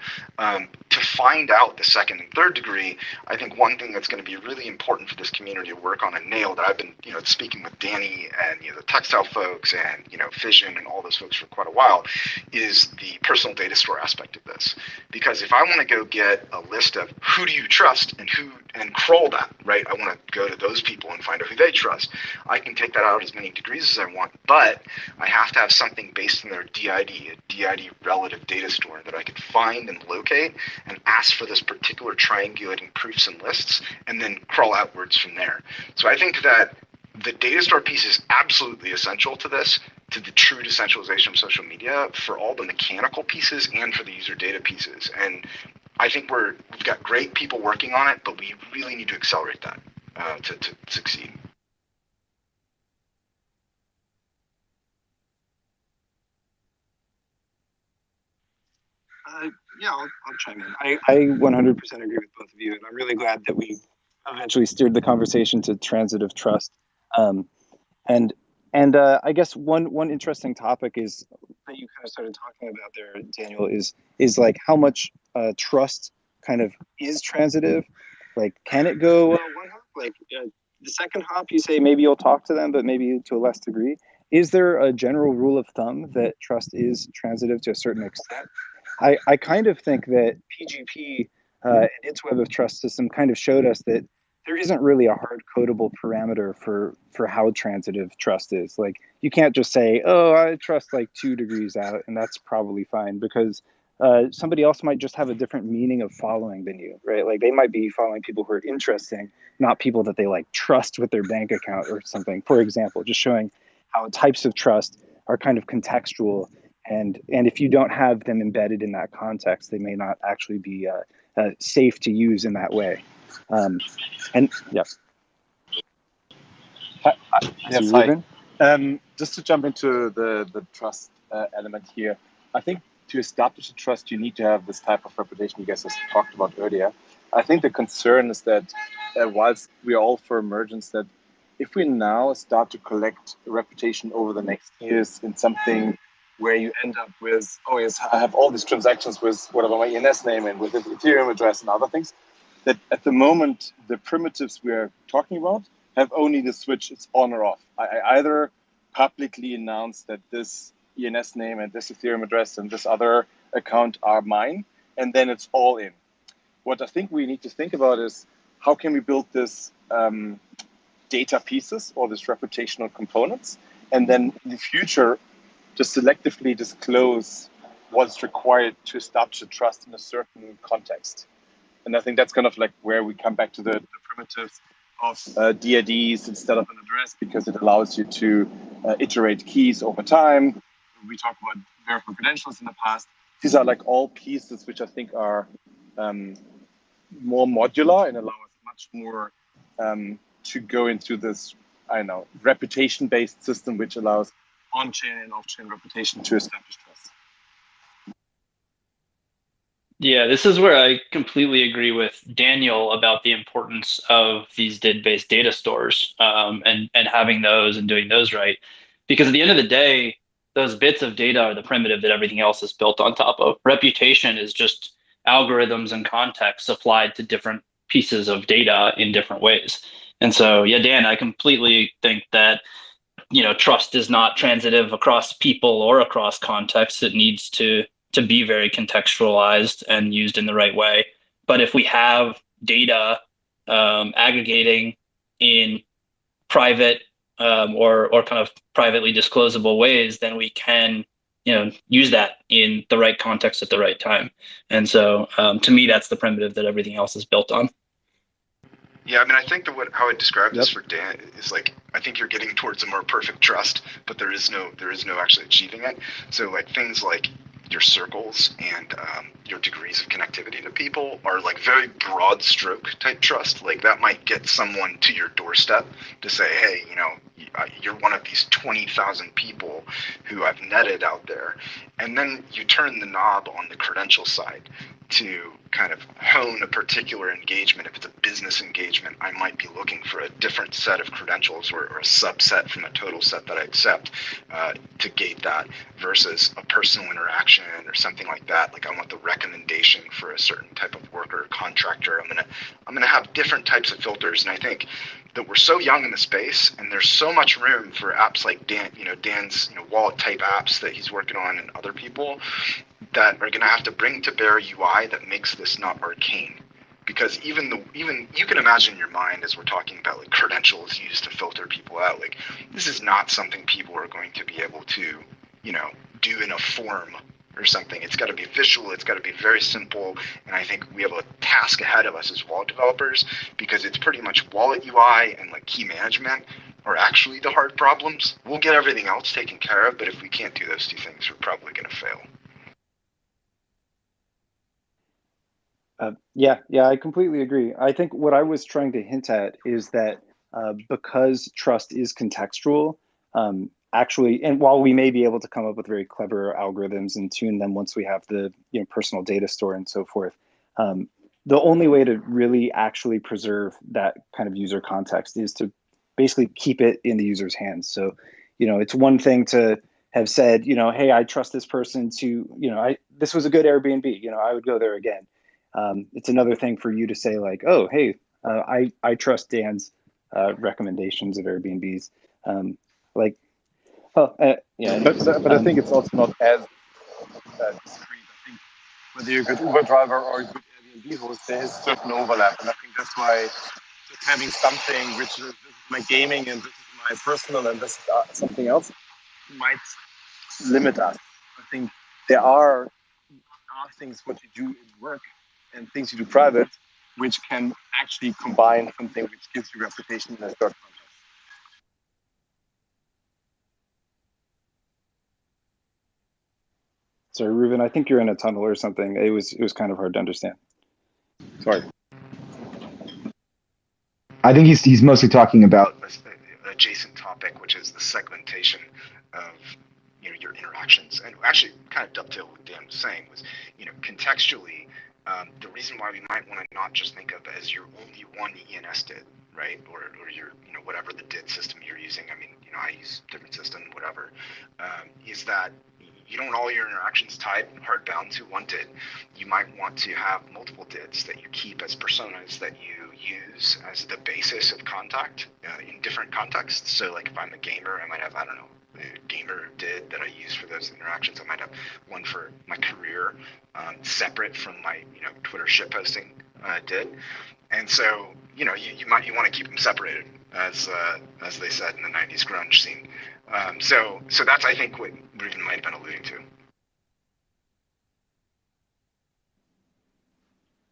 To find out the second and third degree, I think one thing that's going to be really important for this community to work on and nail, that I've been, speaking with Danny and the textile folks and Fission and all those folks for quite a while, is the personal data store aspect of this. Because if I want to go get a list of who do you trust and crawl that, right? I want to go to those people and find out who they trust. I can take that out as many degrees as I want, but I have to have something based in their DID, a DID relative data store that I could find and locate and ask for this particular triangulating proofs and lists, and then crawl outwards from there. So I think that the data store piece is absolutely essential to this, to the true decentralization of social media, for all the mechanical pieces and for the user data pieces. And I think we've got great people working on it, but we really need to accelerate that to succeed. Yeah, I'll chime in. I 100% agree with both of you, and I'm really glad that we eventually steered the conversation to transitive trust. And I guess one interesting topic is that you kind of started talking about there, Daniel, is like how much trust kind of is transitive. Like, can it go one hop? Like the second hop, you say maybe you'll talk to them, but maybe to a less degree. Is there a general rule of thumb that trust is transitive to a certain extent? I kind of think that PGP and its web of trust system kind of showed us that there isn't really a hard codable parameter for how transitive trust is. Like, you can't just say, oh, I trust like 2 degrees out, and that's probably fine, because somebody else might just have a different meaning of following than you, right? Like, they might be following people who are interesting, not people that they like trust with their bank account or something. For example, just showing how types of trust are kind of contextual, and if you don't have them embedded in that context, they may not actually be safe to use in that way. And yes. Yes, hi. Just to jump into the trust element here, I think to establish a trust, you need to have this type of reputation you guys just talked about earlier. I think the concern is that whilst we are all for emergence, that if we now start to collect a reputation over the next years in something where you end up with, oh yes, I have all these transactions with whatever my ENS name and with the Ethereum address and other things, that at the moment, the primitives we're talking about have only the switch, it's on or off. I either publicly announce that this ENS name and this Ethereum address and this other account are mine, and then it's all in. What I think we need to think about is how can we build this data pieces or this reputational components, and then in the future, to selectively disclose what's required to establish a trust in a certain context. And I think that's kind of like where we come back to the primitives of DIDs instead of an address, because it allows you to iterate keys over time. We talked about verifiable credentials in the past. These are like all pieces which I think are more modular and allow us much more to go into this, I don't know, reputation-based system, which allows on-chain and off-chain reputation to establish trust. Yeah, this is where I completely agree with Daniel about the importance of these DID-based data stores and having those and doing those right. Because at the end of the day, those bits of data are the primitive that everything else is built on top of. Reputation is just algorithms and context applied to different pieces of data in different ways. And so, yeah, Dan, I completely think that trust is not transitive across people or across contexts. It needs to be very contextualized and used in the right way. But if we have data aggregating in private or kind of privately disclosable ways, then we can use that in the right context at the right time. And so to me, that's the primitive that everything else is built on. Yeah, I mean, I think how I described this for Dan is like, I think you're getting towards a more perfect trust, but there is no actually achieving it. So like things like your circles and your degrees of connectivity to people are like very broad stroke type trust. Like that might get someone to your doorstep to say, hey, you're one of these 20,000 people who I've netted out there. And then you turn the knob on the credential side to kind of hone a particular engagement. If it's a business engagement, I might be looking for a different set of credentials or a subset from a total set that I accept to gate that versus a personal interaction or something like that. Like I want the recommendation for a certain type of worker or contractor. I'm gonna have different types of filters, and I think that we're so young in the space, and there's so much room for apps like Dan's wallet type apps that he's working on, and other people that are going to have to bring to bear UI that makes this not arcane. Because even you can imagine in your mind, as we're talking about like credentials used to filter people out, like this is not something people are going to be able to do in a form or something. It's got to be visual, it's got to be very simple, and I think we have a task ahead of us as wallet developers, because it's pretty much wallet UI and like key management are actually the hard problems. We'll get everything else taken care of, but if we can't do those two things, we're probably going to fail. Yeah, I completely agree. I think what I was trying to hint at is that because trust is contextual, actually, and while we may be able to come up with very clever algorithms and tune them once we have the personal data store and so forth, the only way to really actually preserve that kind of user context is to basically keep it in the user's hands. So, it's one thing to have said, hey, I trust this person to, this was a good Airbnb, I would go there again. It's another thing for you to say like, oh, hey, I trust Dan's recommendations of Airbnbs. Yeah. But I think it's also not as discrete. I think whether you're a good Uber driver or a good Airbnb host, there is certain overlap, and I think that's why just having something which is, this is my gaming and this is my personal and this is something else might limit us. I think there are things what you do in work and things you do private, which can actually combine something which gives you reputation in a third context. Sorry, Ruben, I think you're in a tunnel or something. It was kind of hard to understand. Sorry. I think he's mostly talking about an adjacent topic, which is the segmentation of your interactions, and actually kind of dovetail what Dan was saying was contextually. The reason why we might want to not just think of as your only one ENS DID, right, or your whatever the DID system you're using. I mean, I use different system, whatever, is that you don't want all your interactions tied hard bound to one DID. You might want to have multiple DIDs that you keep as personas that you use as the basis of contact in different contexts. So like if I'm a gamer, I might have, I don't know, a gamer DID that I use for those interactions. I might have one for my career, separate from my Twitter shitposting DID. And so you want to keep them separated, as they said in the '90s grunge scene. So that's, I think, what Ruben might have been alluding to.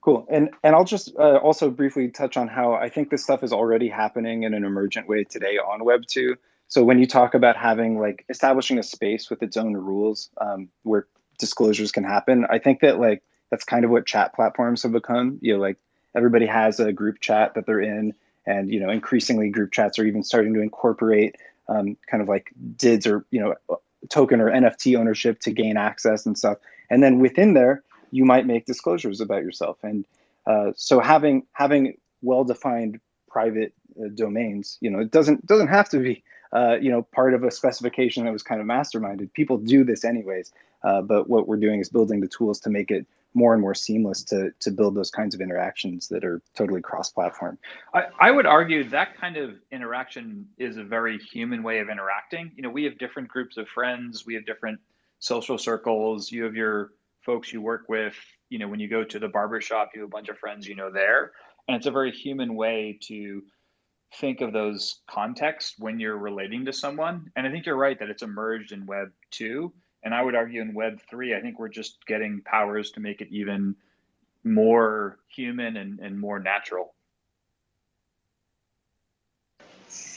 Cool. And I'll just also briefly touch on how I think this stuff is already happening in an emergent way today on Web 2. So when you talk about having like establishing a space with its own rules where disclosures can happen, I think that like that's kind of what chat platforms have become. Like everybody has a group chat that they're in, and increasingly group chats are even starting to incorporate kind of like DIDs or token or NFT ownership to gain access and stuff. And then within there, you might make disclosures about yourself. And so having well-defined private domains, it doesn't have to be part of a specification that was kind of masterminded. People do this anyways, but what we're doing is building the tools to make it more and more seamless to build those kinds of interactions that are totally cross-platform. I would argue that kind of interaction is a very human way of interacting. We have different groups of friends, we have different social circles, you have your folks you work with, when you go to the barber shop, you have a bunch of friends there. And it's a very human way to think of those contexts when you're relating to someone. And I think you're right that it's emerged in Web 2. And I would argue in Web 3, I think we're just getting powers to make it even more human and more natural.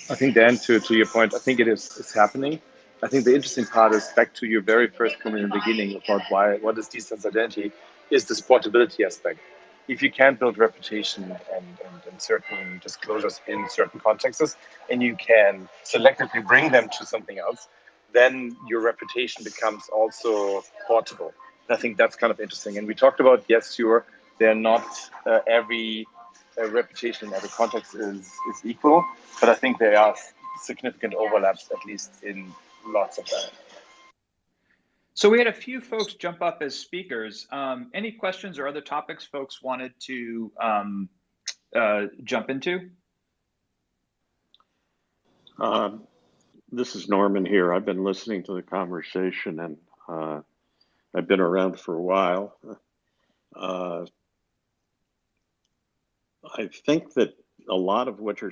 I think, Dan, to your point, I think it's happening. I think the interesting part is back to your very first comment in the beginning about what is decentralized identity, is this portability aspect. If you can't build reputation and certain disclosures in certain contexts, and you can selectively bring them to something else, then your reputation becomes also portable. I think that's kind of interesting. And we talked about, yes, sure, they're not every reputation in every context is equal, but I think there are significant overlaps, at least in lots of them. So we had a few folks jump up as speakers. Any questions or other topics folks wanted to jump into? This is Norman here. I've been listening to the conversation, and I've been around for a while. I think that a lot of what you're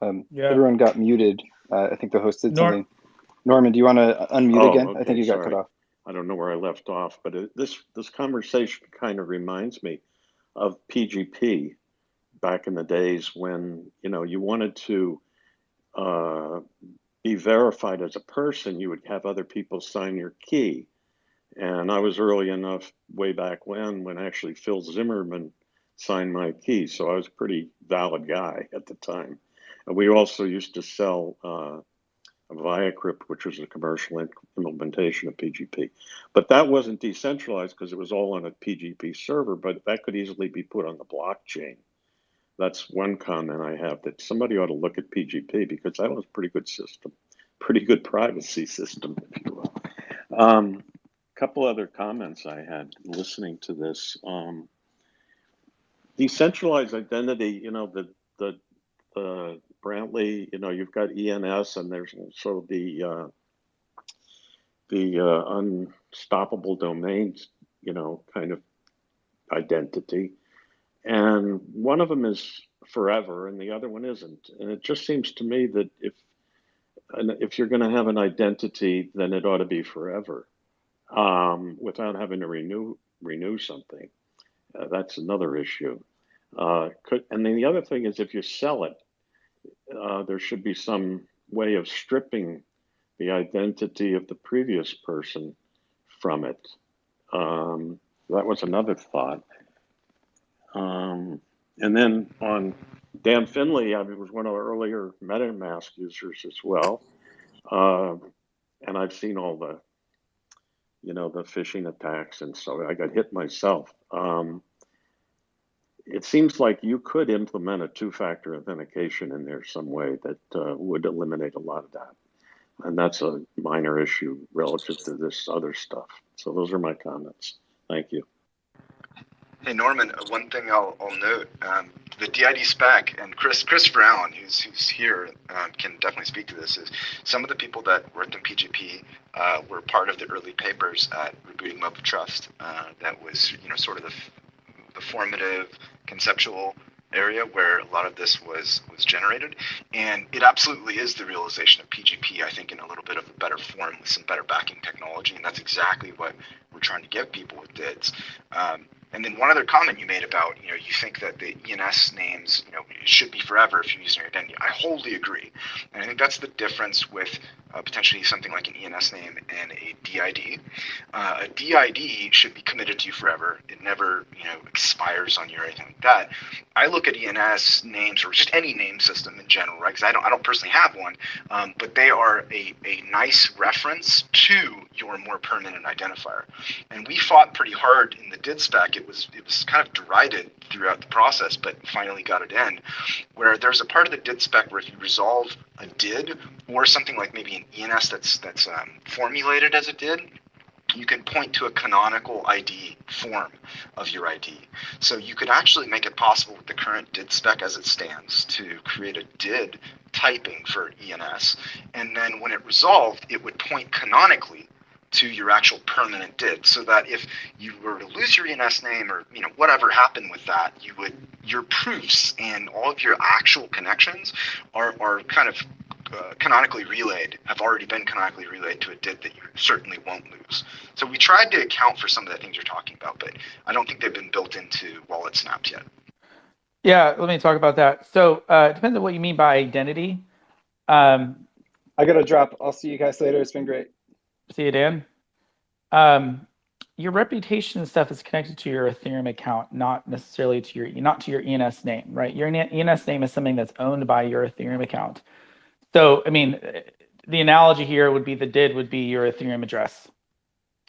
Everyone got muted. I think the host did Nor- something. Norman, do you want to unmute again? okay, I think you got cut sorry. off. I don't know where I left off, but this conversation kind of reminds me of PGP back in the days when, you know, you wanted to be verified as a person, you would have other people sign your key. And I was early enough way back when actually Phil Zimmerman signed my key. So I was a pretty valid guy at the time. And we also used to sell ViaCrypt, which was a commercial implementation of PGP. But that wasn't decentralized because it was all on a PGP server, but that could easily be put on the blockchain. That's one comment I have, that somebody ought to look at PGP because that was a pretty good system, pretty good privacy system, if you will. Couple other comments I had listening to this. Decentralized identity, you know, the Brantley, you know, you've got ENS, and there's also the unstoppable domains, you know, kind of identity. And one of them is forever and the other one isn't. And it just seems to me that if you're going to have an identity, then it ought to be forever, without having to renew something. That's another issue. And then the other thing is, if you sell it, there should be some way of stripping the identity of the previous person from it. That was another thought. And then on Dan Finlay, I was one of the earlier MetaMask users as well. And I've seen all the, you know, the phishing attacks, and so I got hit myself. It seems like you could implement a two-factor authentication in there some way that would eliminate a lot of that. And that's a minor issue relative to this other stuff. So those are my comments. Thank you. Hey Norman, one thing I'll note, the DID spec, and Christopher Allen, who's here, can definitely speak to this, is some of the people that worked in PGP were part of the early papers at Rebooting Mob of Trust. That was, you know, sort of the formative conceptual area where a lot of this was generated, and it absolutely is the realization of PGP, I think, in a little bit of a better form with some better backing technology, and that's exactly what we're trying to give people with DIDs. And then one other comment you made about, you know, you think that the ENS names, you know, should be forever if you're using your identity. I wholly agree. And I think that's the difference with potentially something like an ENS name and a DID. A DID should be committed to you forever. It never, you know, expires on you or anything like that. I look at ENS names, or just any name system in general, right? Because I don't personally have one, but they are a nice reference to your more permanent identifier. And we fought pretty hard in the DID spec. It was kind of derided throughout the process, but finally got it in, where there's a part of the DID spec where if you resolve a DID or something like maybe an ENS that's formulated as a DID, you can point to a canonical ID form of your ID. So you could actually make it possible with the current DID spec as it stands to create a DID typing for ENS, and then when it resolved, it would point canonically to your actual permanent DID, so that if you were to lose your ENS name, or, you know, whatever happened with that, your proofs and all of your actual connections are kind of canonically relayed, have already been canonically relayed to a DID that you certainly won't lose. So we tried to account for some of the things you're talking about, but I don't think they've been built into wallet snaps yet. Yeah, let me talk about that. So it depends on what you mean by identity. I got to drop. I'll see you guys later. It's been great. See you, Dan. Your reputation and stuff is connected to your Ethereum account, not necessarily to your ENS name, right? Your ENS name is something that's owned by your Ethereum account. So, I mean, the analogy here would be the DID would be your Ethereum address.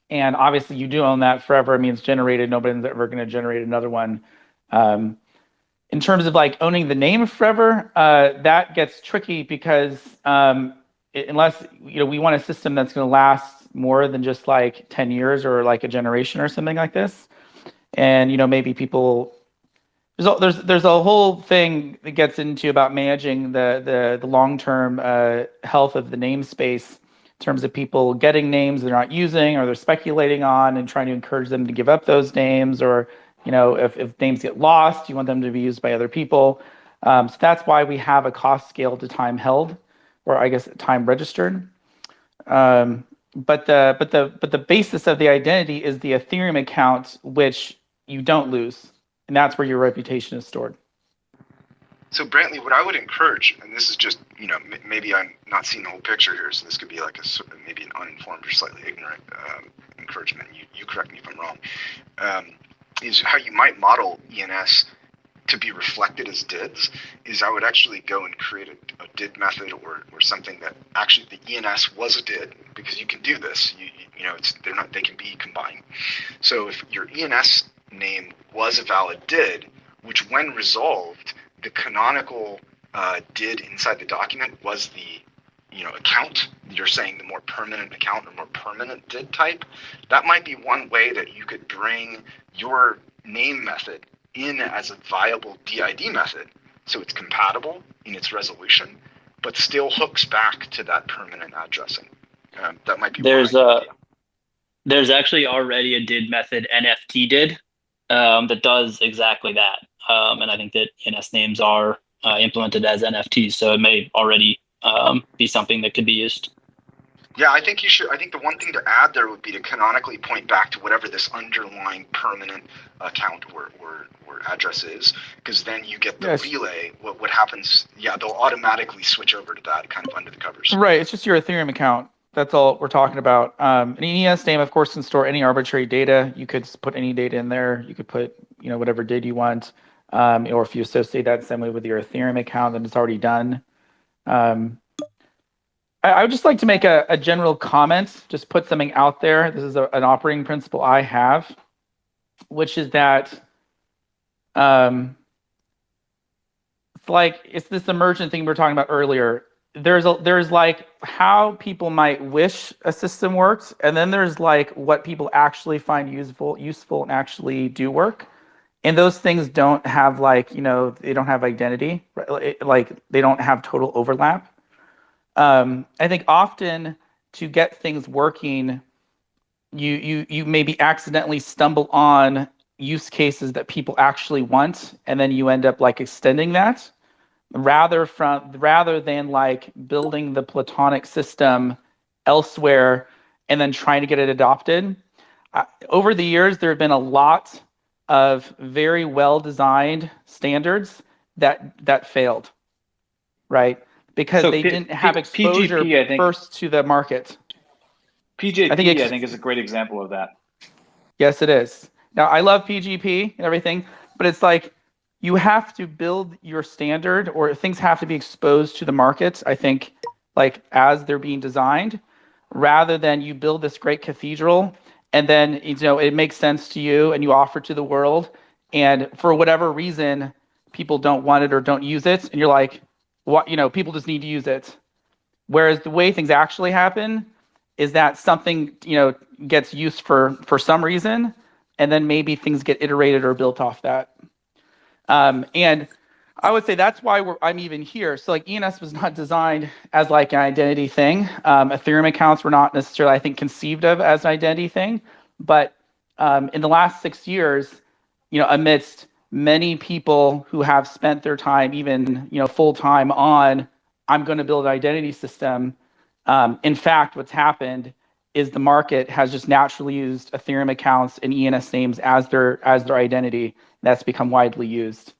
And obviously you do own that forever. I mean, it's generated. Nobody's ever going to generate another one. In terms of like owning the name forever, that gets tricky because unless we want a system that's going to last more than just like 10 years or like a generation or something like this, and maybe people there's a whole thing that gets into about managing the long-term health of the namespace in terms of people getting names they're not using or they're speculating on and trying to encourage them to give up those names, or if names get lost, you want them to be used by other people. So that's why we have a cost scale to time held, or I guess time registered. But the basis of the identity is the Ethereum account, which you don't lose, and that's where your reputation is stored. So Brantley, what I would encourage, and this is just, maybe I'm not seeing the whole picture here, so this could be like maybe an uninformed or slightly ignorant encouragement. You correct me if I'm wrong. Is how you might model ENS to be reflected as DIDs is I would actually go and create a DID method or something that actually the ENS was a DID, because you can do this. They can be combined. So if your ENS name was a valid DID, which when resolved, the canonical DID inside the document was the account. You're saying the more permanent account or more permanent DID type. That might be one way that you could bring your name method in as a viable DID method, so it's compatible in its resolution, but still hooks back to that permanent addressing. That might be there's actually already a DID method, NFT DID, that does exactly that. And I think that ENS names are implemented as NFTs, so it may already be something that could be used. Yeah, I think you should. I think the one thing to add there would be to canonically point back to whatever this underlying permanent account or address is, because then you get the relay. What happens? Yeah, they'll automatically switch over to that kind of under the covers. Right. It's just your Ethereum account. That's all we're talking about. An ENS name, of course, can store any arbitrary data. You could put any data in there. You could put whatever DID you want, or if you associate that same way with your Ethereum account, then it's already done. I would just like to make a general comment, just put something out there. This is an operating principle I have, which is that it's this emergent thing we were talking about earlier. There's like how people might wish a system worked, and then there's like what people actually find useful and actually do work. And those things don't have they don't have identity, right? Like they don't have total overlap. I think often to get things working, you maybe accidentally stumble on use cases that people actually want, and then you end up like extending that rather than like building the Platonic system elsewhere and then trying to get it adopted. Over the years, there have been a lot of very well designed standards that failed, right? Because they didn't have exposure PGP, first to the market. PGP, I think, is a great example of that. Yes, it is. Now, I love PGP and everything, but it's like you have to build your standard, or things have to be exposed to the market, I think, like as they're being designed, rather than you build this great cathedral and then it makes sense to you and you offer it to the world, and for whatever reason people don't want it or don't use it, and you're like, what, people just need to use it. Whereas the way things actually happen is that something gets used for some reason, and then maybe things get iterated or built off that. And I would say that's why I'm even here. So like ENS was not designed as like an identity thing. Ethereum accounts were not necessarily, I think, conceived of as an identity thing. But in the last 6 years, amidst many people who have spent their time, even full time on, I'm going to build an identity system. In fact, what's happened is the market has just naturally used Ethereum accounts and ENS names as their identity. That's become widely used.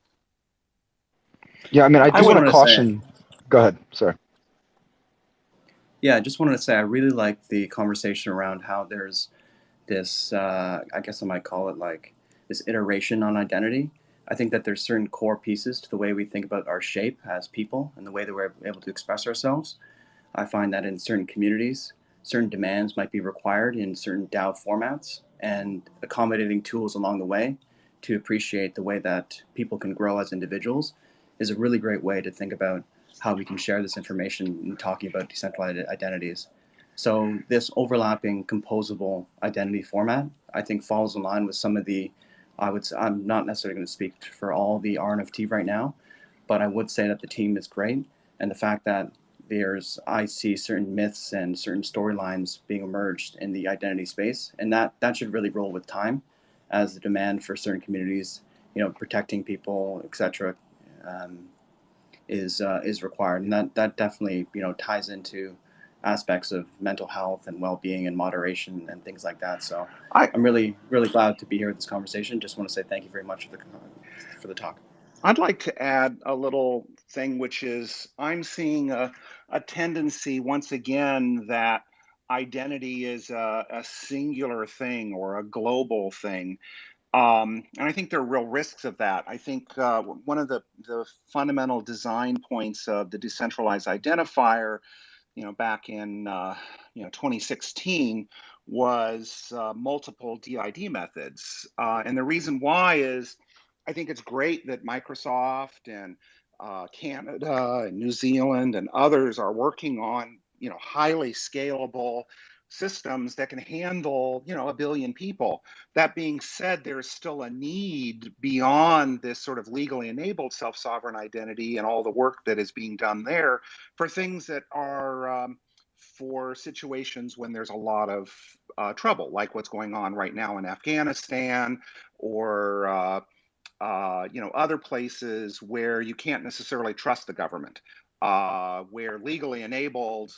Yeah, I mean, I just want to caution. Go ahead, sorry. Yeah, I just wanted to say I really like the conversation around how there's this, I guess I might call it like this iteration on identity. I think that there's certain core pieces to the way we think about our shape as people and the way that we're able to express ourselves. I find that in certain communities, certain demands might be required in certain DAO formats, and accommodating tools along the way to appreciate the way that people can grow as individuals is a really great way to think about how we can share this information in talking about decentralized identities. So this overlapping composable identity format, I think, falls in line with some of the, I'm not necessarily going to speak for all the RNFT right now, but I would say that the team is great, and the fact that I see certain myths and certain storylines being emerged in the identity space, and that should really roll with time, as the demand for certain communities, protecting people, etc., is required, and that definitely ties into aspects of mental health and well-being and moderation and things like that. So I'm really glad to be here with this conversation. Just want to say thank you very much for the talk. I'd like to add a little thing, which is I'm seeing a tendency once again that identity is a singular thing or a global thing. And I think there are real risks of that. I think one of the fundamental design points of the decentralized identifier, back in 2016, was multiple DID methods. And the reason why is I think it's great that Microsoft and Canada and New Zealand and others are working on highly scalable systems that can handle 1 billion people. That being said, there's still a need beyond this sort of legally enabled self-sovereign identity and all the work that is being done there for things that are for situations when there's a lot of trouble, like what's going on right now in Afghanistan, or other places where you can't necessarily trust the government, where legally enabled,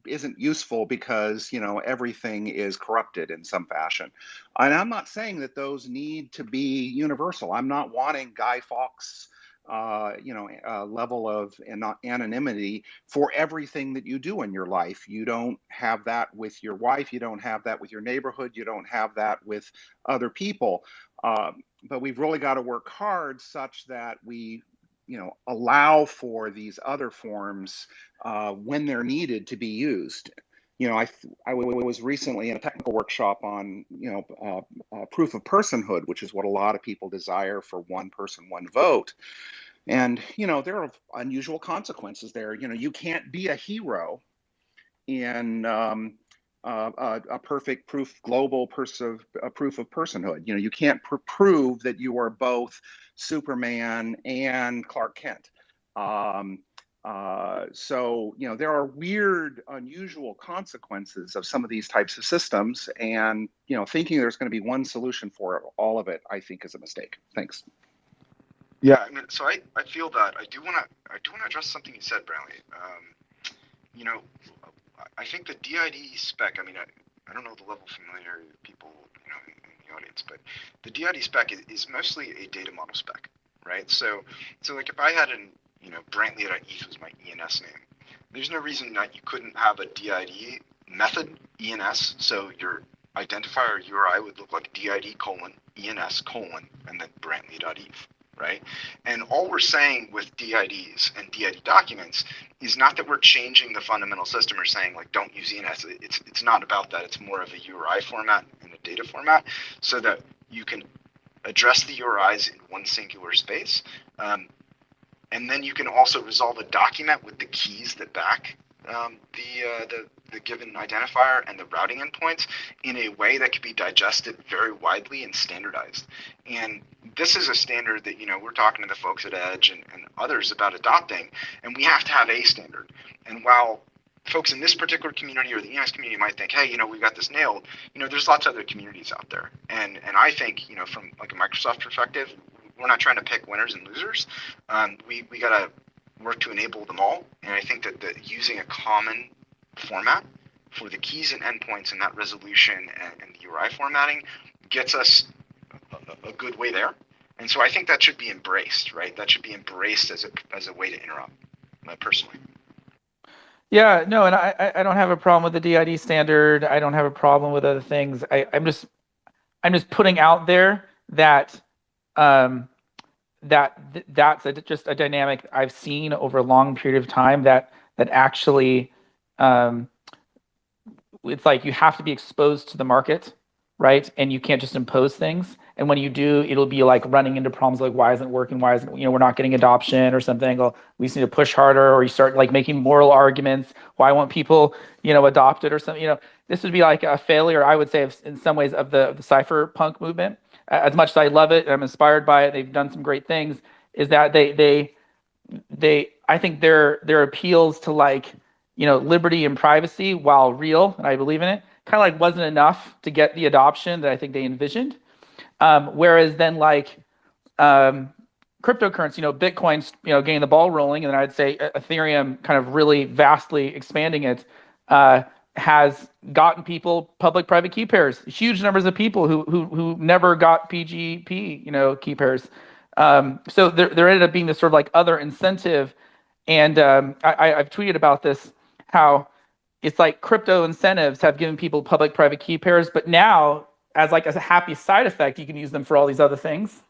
isn't useful because everything is corrupted in some fashion. And I'm not saying that those need to be universal. I'm not wanting Guy Fawkes level of anonymity for everything that you do in your life. You don't have that with your wife. You don't have that with your neighborhood. You don't have that with other people. But we've really got to work hard such that we allow for these other forms when they're needed to be used. I was recently in a technical workshop on proof of personhood, which is what a lot of people desire for one person, one vote. And there are unusual consequences there. You can't be a hero in a perfect proof, global proof of personhood. You can't prove that you are both Superman and Clark Kent. So there are weird, unusual consequences of some of these types of systems, and thinking there's going to be one solution for all of it, I think, is a mistake. Thanks. Yeah, I mean, so I feel that I do want to address something you said, Brantley. I think the DID spec. I mean, I don't know the level of familiarity of people in the audience, but the DID spec is mostly a data model spec, right? So like if I had Brantley.eth was my ENS name, there's no reason that you couldn't have a DID method ENS. So your identifier URI would look like DID : ENS : and then Brantley.eth. Right? And all we're saying with DIDs and DID documents is not that we're changing the fundamental system or saying like don't use ENS. It's not about that. It's more of a URI format and a data format so that you can address the URIs in one singular space. And then you can also resolve a document with the keys that back the given identifier and the routing endpoints in a way that can be digested very widely and standardized. And this is a standard that we're talking to the folks at Edge and others about adopting, and we have to have a standard. And while folks in this particular community or the ENS community might think, hey, we've got this nailed, there's lots of other communities out there. And I think, from like a Microsoft perspective, we're not trying to pick winners and losers. We got to work to enable them all. And I think that using a common format for the keys and endpoints and that resolution and the URI formatting gets us a good way there. And so I think that should be embraced, right? That should be embraced as a way to interrupt, personally. Yeah, no, and I don't have a problem with the DID standard. I don't have a problem with other things. I'm just putting out there that um, just a dynamic I've seen over a long period of time that actually um, it's like you have to be exposed to the market, right? And you can't just impose things. And when you do, it'll be like running into problems like why isn't it working? Why isn't, we're not getting adoption or something? Well, we just need to push harder, or you start like making moral arguments. Why won't people, adopt it or something? This would be like a failure, I would say, in some ways of the cypherpunk movement. As much as I love it, I'm inspired by it. They've done some great things. Is that I think their appeals to like liberty and privacy, while real, and I believe in it, kind of like wasn't enough to get the adoption that I think they envisioned. Whereas then like cryptocurrency, Bitcoin's getting the ball rolling, and then I'd say Ethereum kind of really vastly expanding it, has gotten people public-private key pairs, huge numbers of people who never got PGP key pairs. So there ended up being this sort of like other incentive, and I've tweeted about this, how it's like crypto incentives have given people public-private key pairs, but now as a happy side effect, you can use them for all these other things.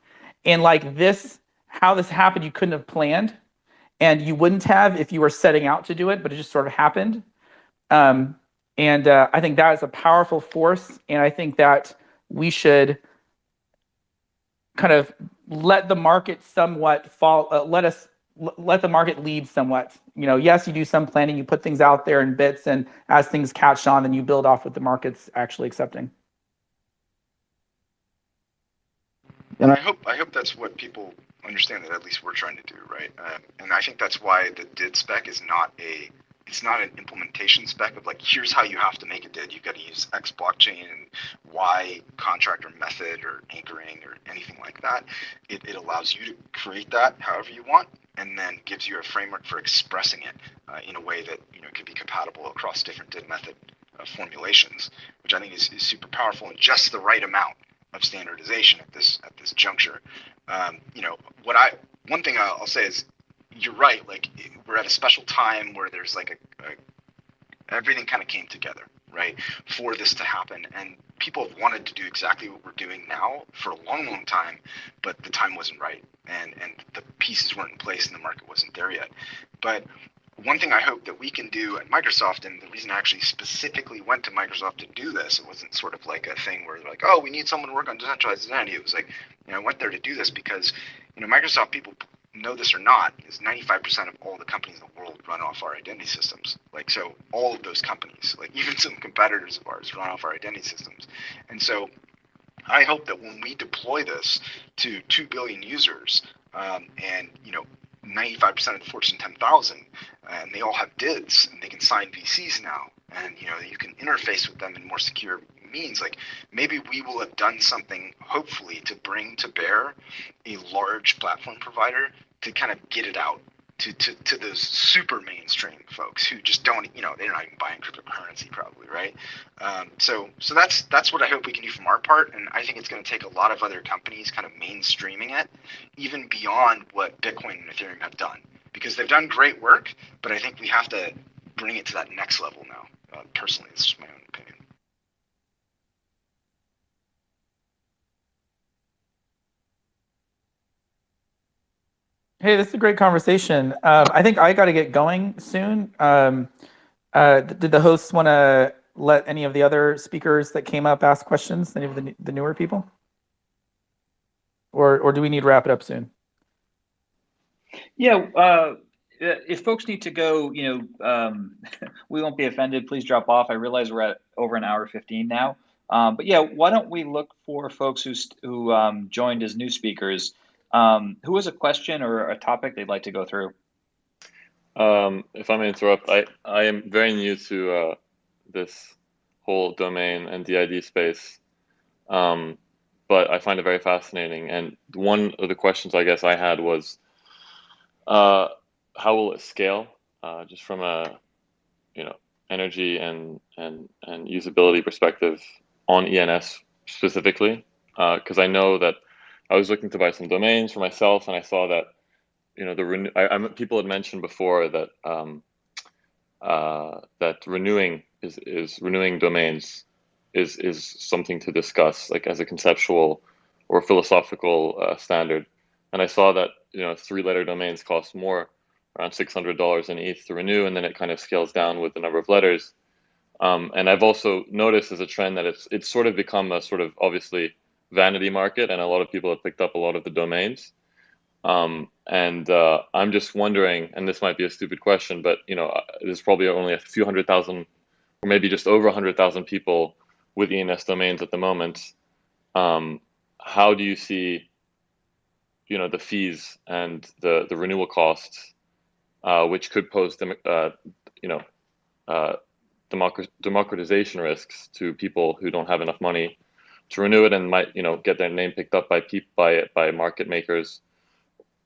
And like this, how this happened, you couldn't have planned, and you wouldn't have if you were setting out to do it, but it just sort of happened. And I think that is a powerful force, and I think that we should kind of let the market somewhat let the market lead somewhat. Yes, you do some planning, you put things out there in bits, and as things catch on, then you build off what the market's actually accepting. And I hope that's what people understand, that at least we're trying to do, right? And I think that's why the DID spec is not an implementation spec of like, here's how you have to make a DID. You've got to use X blockchain and Y contract or method or anchoring or anything like that. It allows you to create that however you want, and then gives you a framework for expressing it in a way that can be compatible across different DID method formulations, which I think is super powerful, and just the right amount of standardization at this juncture. One thing I'll say is, you're right. Like, we're at a special time where there's like everything kind of came together, right, for this to happen, and people have wanted to do exactly what we're doing now for a long, long time, but the time wasn't right, and the pieces weren't in place, and the market wasn't there yet. But one thing I hope that we can do at Microsoft, and the reason I actually specifically went to Microsoft to do this, it wasn't sort of like a thing where they're like, oh, we need someone to work on decentralized identity. It was like, I went there to do this because, Microsoft, people know this or not, is 95% of all the companies in the world run off our identity systems. Like, so all of those companies, like even some competitors of ours, run off our identity systems. And so I hope that when we deploy this to 2 billion users, and 95% of the Fortune 10,000, and they all have DIDs, and they can sign VCs now, and you can interface with them in more secure means. Like, maybe we will have done something, hopefully, to bring to bear a large platform provider to kind of get it out to those super mainstream folks who just don't, they're not even buying cryptocurrency probably, right? So that's what I hope we can do from our part, and I think it's going to take a lot of other companies kind of mainstreaming it, even beyond what Bitcoin and Ethereum have done, because they've done great work, but I think we have to bring it to that next level now. Personally, this is my own opinion. Hey, this is a great conversation. I think I got to get going soon. Did the hosts want to let any of the other speakers that came up ask questions, any of the newer people? Or do we need to wrap it up soon? Yeah, if folks need to go, we won't be offended. Please drop off. I realize we're at over an hour 15 now. But yeah, why don't we look for folks who joined as new speakers? Who has a question or a topic they'd like to go through? If I may interrupt, I am very new to this whole domain and DID space, but I find it very fascinating. And one of the questions I guess I had was, how will it scale, just from a energy and usability perspective on ENS specifically? Because I know that I was looking to buy some domains for myself, and I saw that people had mentioned before that that renewing domains is something to discuss, like as a conceptual or philosophical standard. And I saw that 3-letter domains cost more, around $600 in ETH to renew, and then it kind of scales down with the number of letters. And I've also noticed as a trend that it's sort of become a sort of obviously vanity market, and a lot of people have picked up a lot of the domains. I'm just wondering, and this might be a stupid question, but there's probably only a few 100,000, or maybe just over 100,000 people with ENS domains at the moment. How do you see, the fees and the renewal costs, which could pose democratization risks to people who don't have enough money to renew it and might get their name picked up by market makers?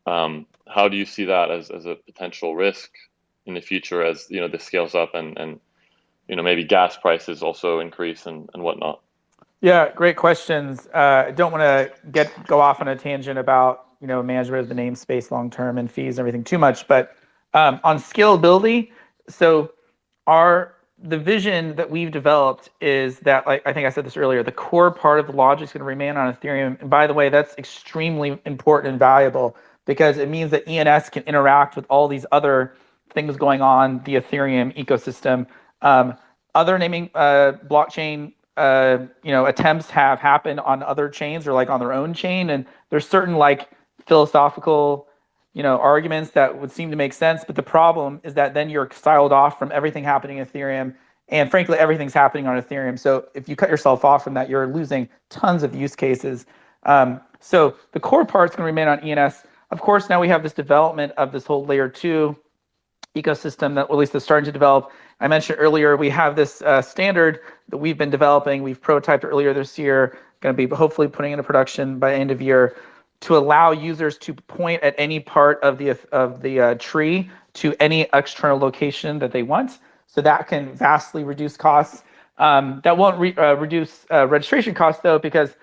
How do you see that as a potential risk in the future as this scales up and maybe gas prices also increase and whatnot? Yeah, great questions. I don't want to go off on a tangent about management of the namespace long term and fees and everything too much, but on scalability, so the vision that we've developed is that, like I think I said this earlier, the core part of the logic is going to remain on Ethereum. And by the way, that's extremely important and valuable because it means that ENS can interact with all these other things going on the Ethereum ecosystem. Other naming blockchain attempts have happened on other chains or like on their own chain, and there's certain like philosophical arguments that would seem to make sense, but the problem is that then you're siloed off from everything happening in Ethereum, and frankly, everything's happening on Ethereum. So if you cut yourself off from that, you're losing tons of use cases. So the core part's going to remain on ENS. Of course, now we have this development of this whole layer 2 ecosystem that, at least is starting to develop. I mentioned earlier, we have this standard that we've been developing. We've prototyped earlier this year, going to be hopefully putting into production by end of year, to allow users to point at any part of the tree to any external location that they want. So that can vastly reduce costs. That won't reduce registration costs though, because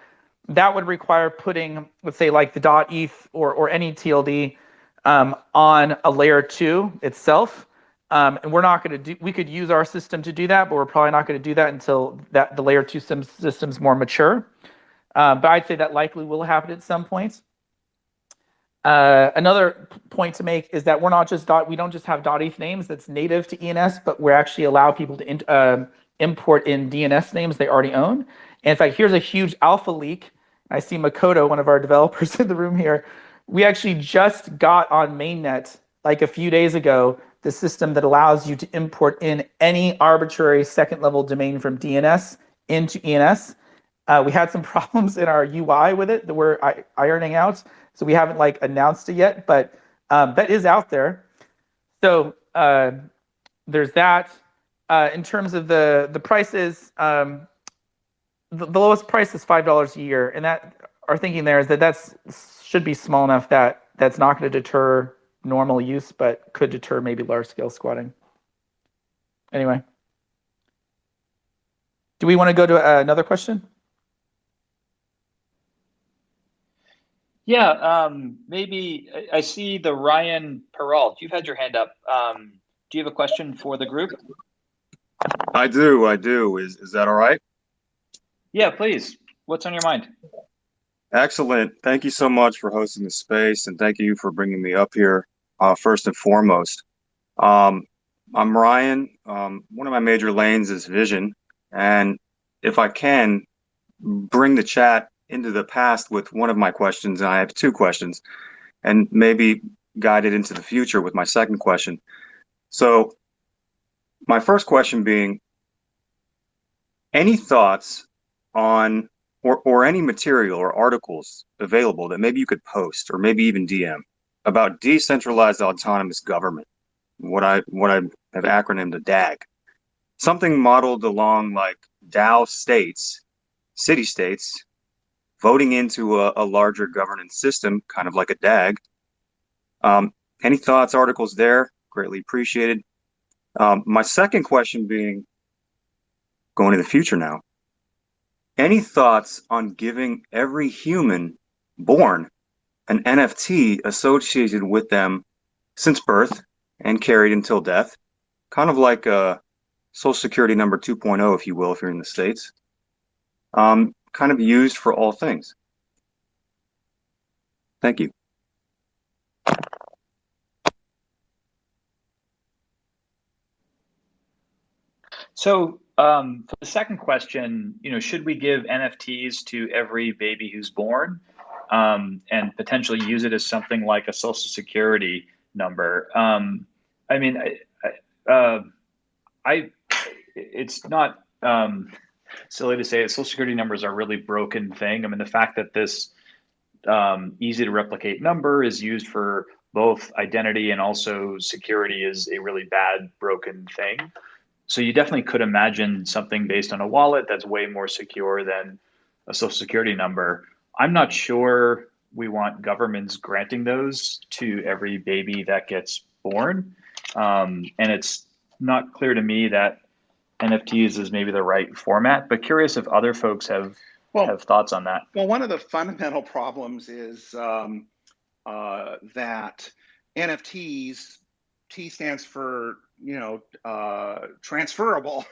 that would require putting, let's say, like the .eth or any TLD on a layer 2 itself. And we're not going to do. We could use our system to do that, but we're probably not going to do that until the layer 2 system's more mature. But I'd say that likely will happen at some point. Another point to make is that we don't just have .eth names that's native to ENS, but we actually allow people to import in DNS names they already own. And in fact, here's a huge alpha leak. I see Makoto, one of our developers in the room here. We actually just got on mainnet like a few days ago the system that allows you to import in any arbitrary second-level domain from DNS into ENS. We had some problems in our UI with it that we're ironing out. So we haven't like announced it yet, but that is out there. So there's that. In terms of the prices, the lowest price is $5 a year, and that our thinking there is that should be small enough that that's not going to deter normal use, but could deter maybe large-scale squatting. Anyway, do we want to go to another question? Yeah, maybe I see the Ryan Peralt. You've had your hand up. Do you have a question for the group? I do. Is that all right? Yeah, please. What's on your mind? Excellent. Thank you so much for hosting the space, and thank you for bringing me up here. First and foremost, I'm Ryan. One of my major lanes is vision, and if I can bring the chat into the past with one of my questions, and I have two questions, and maybe guide it into the future with my second question. So my first question being, any thoughts on or any material or articles available that maybe you could post or maybe even DM about decentralized autonomous government, what I have acronymed a DAG, something modeled along like DAO states, city states, voting into a larger governance system, kind of like a DAG. Any thoughts, articles there? Greatly appreciated. My second question being, going to the future now, any thoughts on giving every human born an NFT associated with them since birth and carried until death? kind of like a Social Security number 2.0, if you will, if you're in the States, kind of used for all things. Thank you. So for the second question, should we give NFTs to every baby who's born and potentially use it as something like a social security number? I mean, it's not silly to say that social security numbers are a really broken thing. I mean, the fact that this easy to replicate number is used for both identity and also security is a really bad, broken thing. So you definitely could imagine something based on a wallet that's way more secure than a social security number. I'm not sure we want governments granting those to every baby that gets born. And it's not clear to me that NFTs is maybe the right format, but curious if other folks have thoughts on that. Well, one of the fundamental problems is that NFTs, T stands for, transferable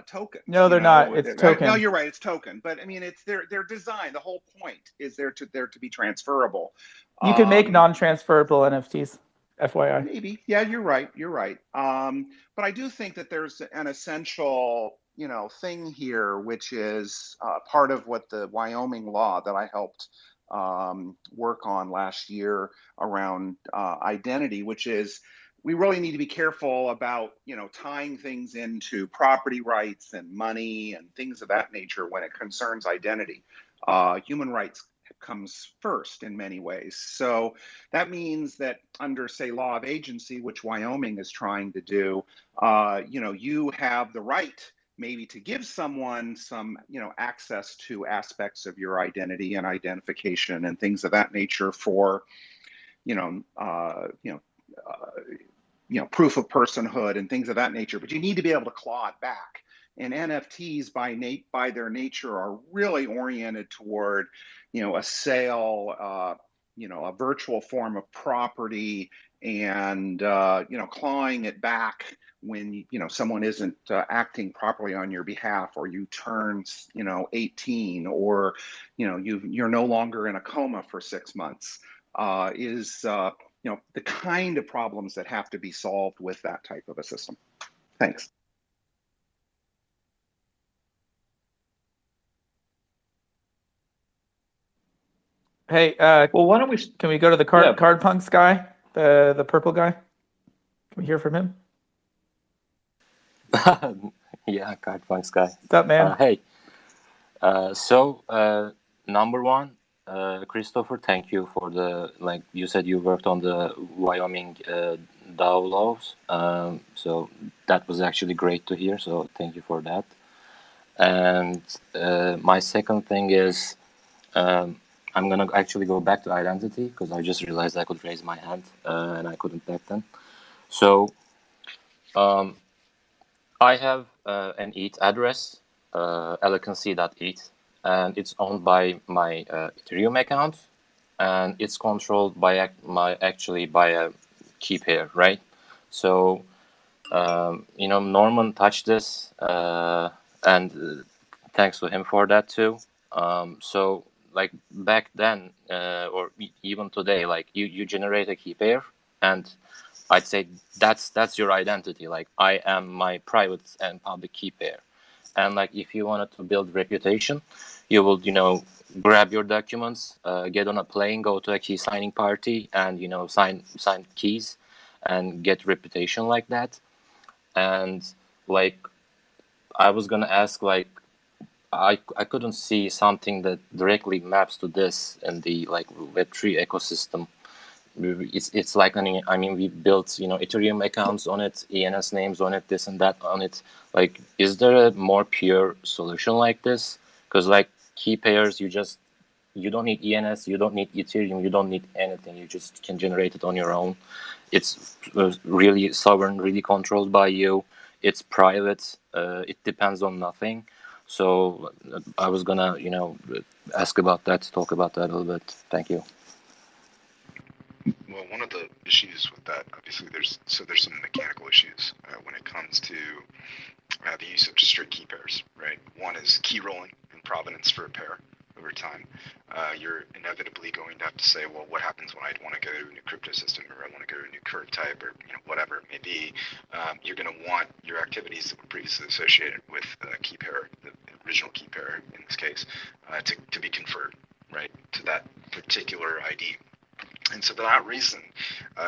token. No, they're not. It's token. No, you're right. It's token. But I mean, it's their design. The whole point is there to be transferable. You can make non-transferable NFTs, FYI. Maybe. Yeah, you're right. You're right. But I do think that there's an essential, thing here, which is part of what the Wyoming law that I helped work on last year around identity, which is we really need to be careful about, tying things into property rights and money and things of that nature when it concerns identity. Human rights comes first in many ways. So that means that under, say, law of agency, which Wyoming is trying to do, you have the right maybe to give someone some, access to aspects of your identity and identification and things of that nature for, proof of personhood and things of that nature. But you need to be able to claw it back. And NFTs by their nature are really oriented toward, a sale, a virtual form of property, and clawing it back when someone isn't acting properly on your behalf, or you turn 18, or you're no longer in a coma for 6 months, is the kind of problems that have to be solved with that type of a system. Thanks. Hey, well, why don't we? Can we go to the card punks guy, the purple guy? Can we hear from him? Yeah, card punks guy. What's up, man? Hey. Number one, Christopher, thank you for you said you worked on the Wyoming DAO laws. So that was actually great to hear. So thank you for that. And my second thing is, I'm going to actually go back to identity because I just realized I could raise my hand and I couldn't back then. So I have an ETH address, elegancy.eth, and it's owned by my Ethereum account, and it's controlled by a key pair, right? So, Norman touched this, and thanks to him for that too. So back then, or even today, you generate a key pair, and I'd say that's your identity. I am my private and public key pair. And if you wanted to build reputation, you will, grab your documents, get on a plane, go to a key signing party, and sign keys, and get reputation like that. And I was gonna ask, I couldn't see something that directly maps to this in the Web3 ecosystem. It's we built Ethereum accounts on it, ENS names on it, this and that on it. Is there a more pure solution like this? Because key pairs, you don't need ENS, you don't need Ethereum, you don't need anything. You just can generate it on your own. It's really sovereign, really controlled by you. It's private. It depends on nothing. So I was gonna ask about that, talk about that a little bit. Thank you. Well, one of the issues with that, obviously, there's some mechanical issues when it comes to the use of just straight key pairs, right? One is key rolling in provenance for a pair over time. You're inevitably going to have to say, well, what happens when I want to go to a new crypto system, or I want to go to a new curve type, or whatever it may be. You're going to want your activities that were previously associated with key pair, the original key pair in this case, to be conferred, right, to that particular ID. And so for that reason,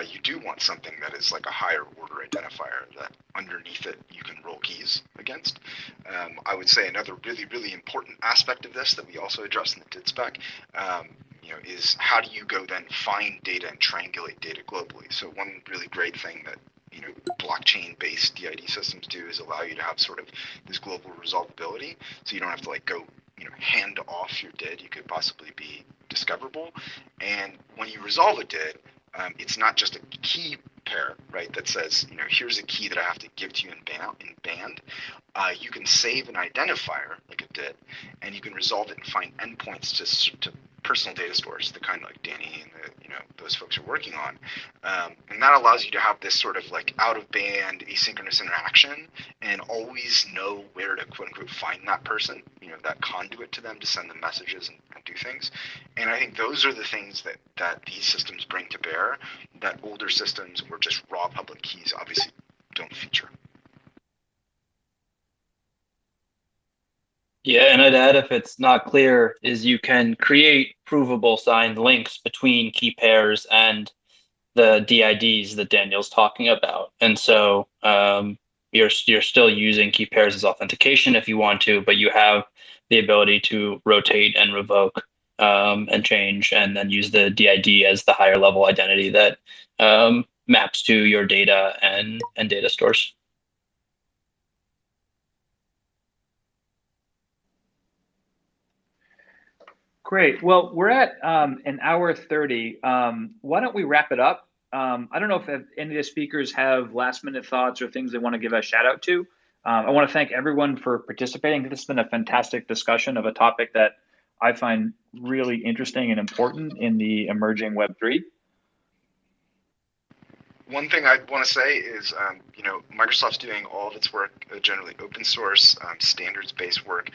you do want something that is like a higher order identifier that underneath it you can roll keys against. I would say another really, really important aspect of this that we also address in the DID spec is how do you go then find data and triangulate data globally. So one really great thing that blockchain-based DID systems do is allow you to have sort of this global resolvability, so you don't have to like go hand off your DID. You could possibly be discoverable, and when you resolve a DID, it's not just a key pair, right, that says here's a key that I have to give to you in band. You can save an identifier like a DID, and you can resolve it and find endpoints to personal data stores, the kind like Danny and those folks are working on, and that allows you to have this sort of like out of band asynchronous interaction and always know where to quote unquote find that person, that conduit to them to send them messages and do things. And I think those are the things that these systems bring to bear that older systems or just raw public keys obviously don't feature. Yeah, and I'd add, if it's not clear, is you can create provable signed links between key pairs and the DIDs that Daniel's talking about. And so you're still using key pairs as authentication if you want to, but you have the ability to rotate and revoke and change, and then use the DID as the higher level identity that maps to your data and data stores. Great. Well, we're at an hour 30. Why don't we wrap it up? I don't know if any of the speakers have last minute thoughts or things they want to give a shout out to. I want to thank everyone for participating. This has been a fantastic discussion of a topic that I find really interesting and important in the emerging Web3. One thing I want to say is, Microsoft's doing all of its work, generally open source, standards-based work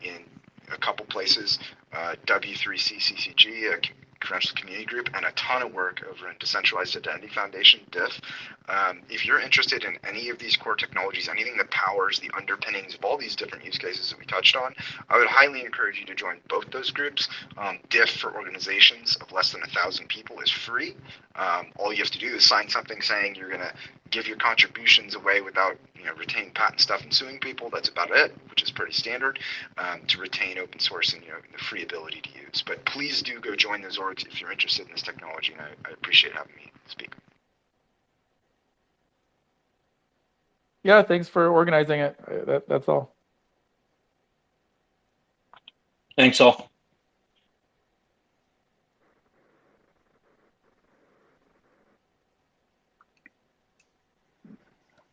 in a couple places, W3C CCG, a credential community group, and a ton of work over in Decentralized Identity Foundation, DIF. If you're interested in any of these core technologies, anything that powers the underpinnings of all these different use cases that we touched on, I would highly encourage you to join both those groups. DIF for organizations of less than 1,000 people is free. All you have to do is sign something saying you're going to give your contributions away without retaining patent stuff and suing people. That's about it, which is pretty standard to retain open source and the free ability to use. But please do go join those orgs if you're interested in this technology, and I appreciate having me speak. Yeah, thanks for organizing it. That's all. Thanks all.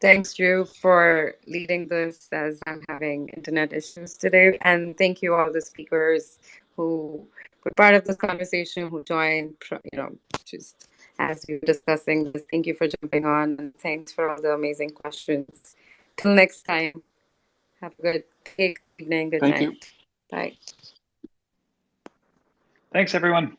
Thanks, Drew, for leading this as I'm having internet issues today. And thank you all the speakers who were part of this conversation, who joined, just as we were discussing this. Thank you for jumping on, and thanks for all the amazing questions. Till next time, have a good evening, good night. Bye. Thanks, everyone.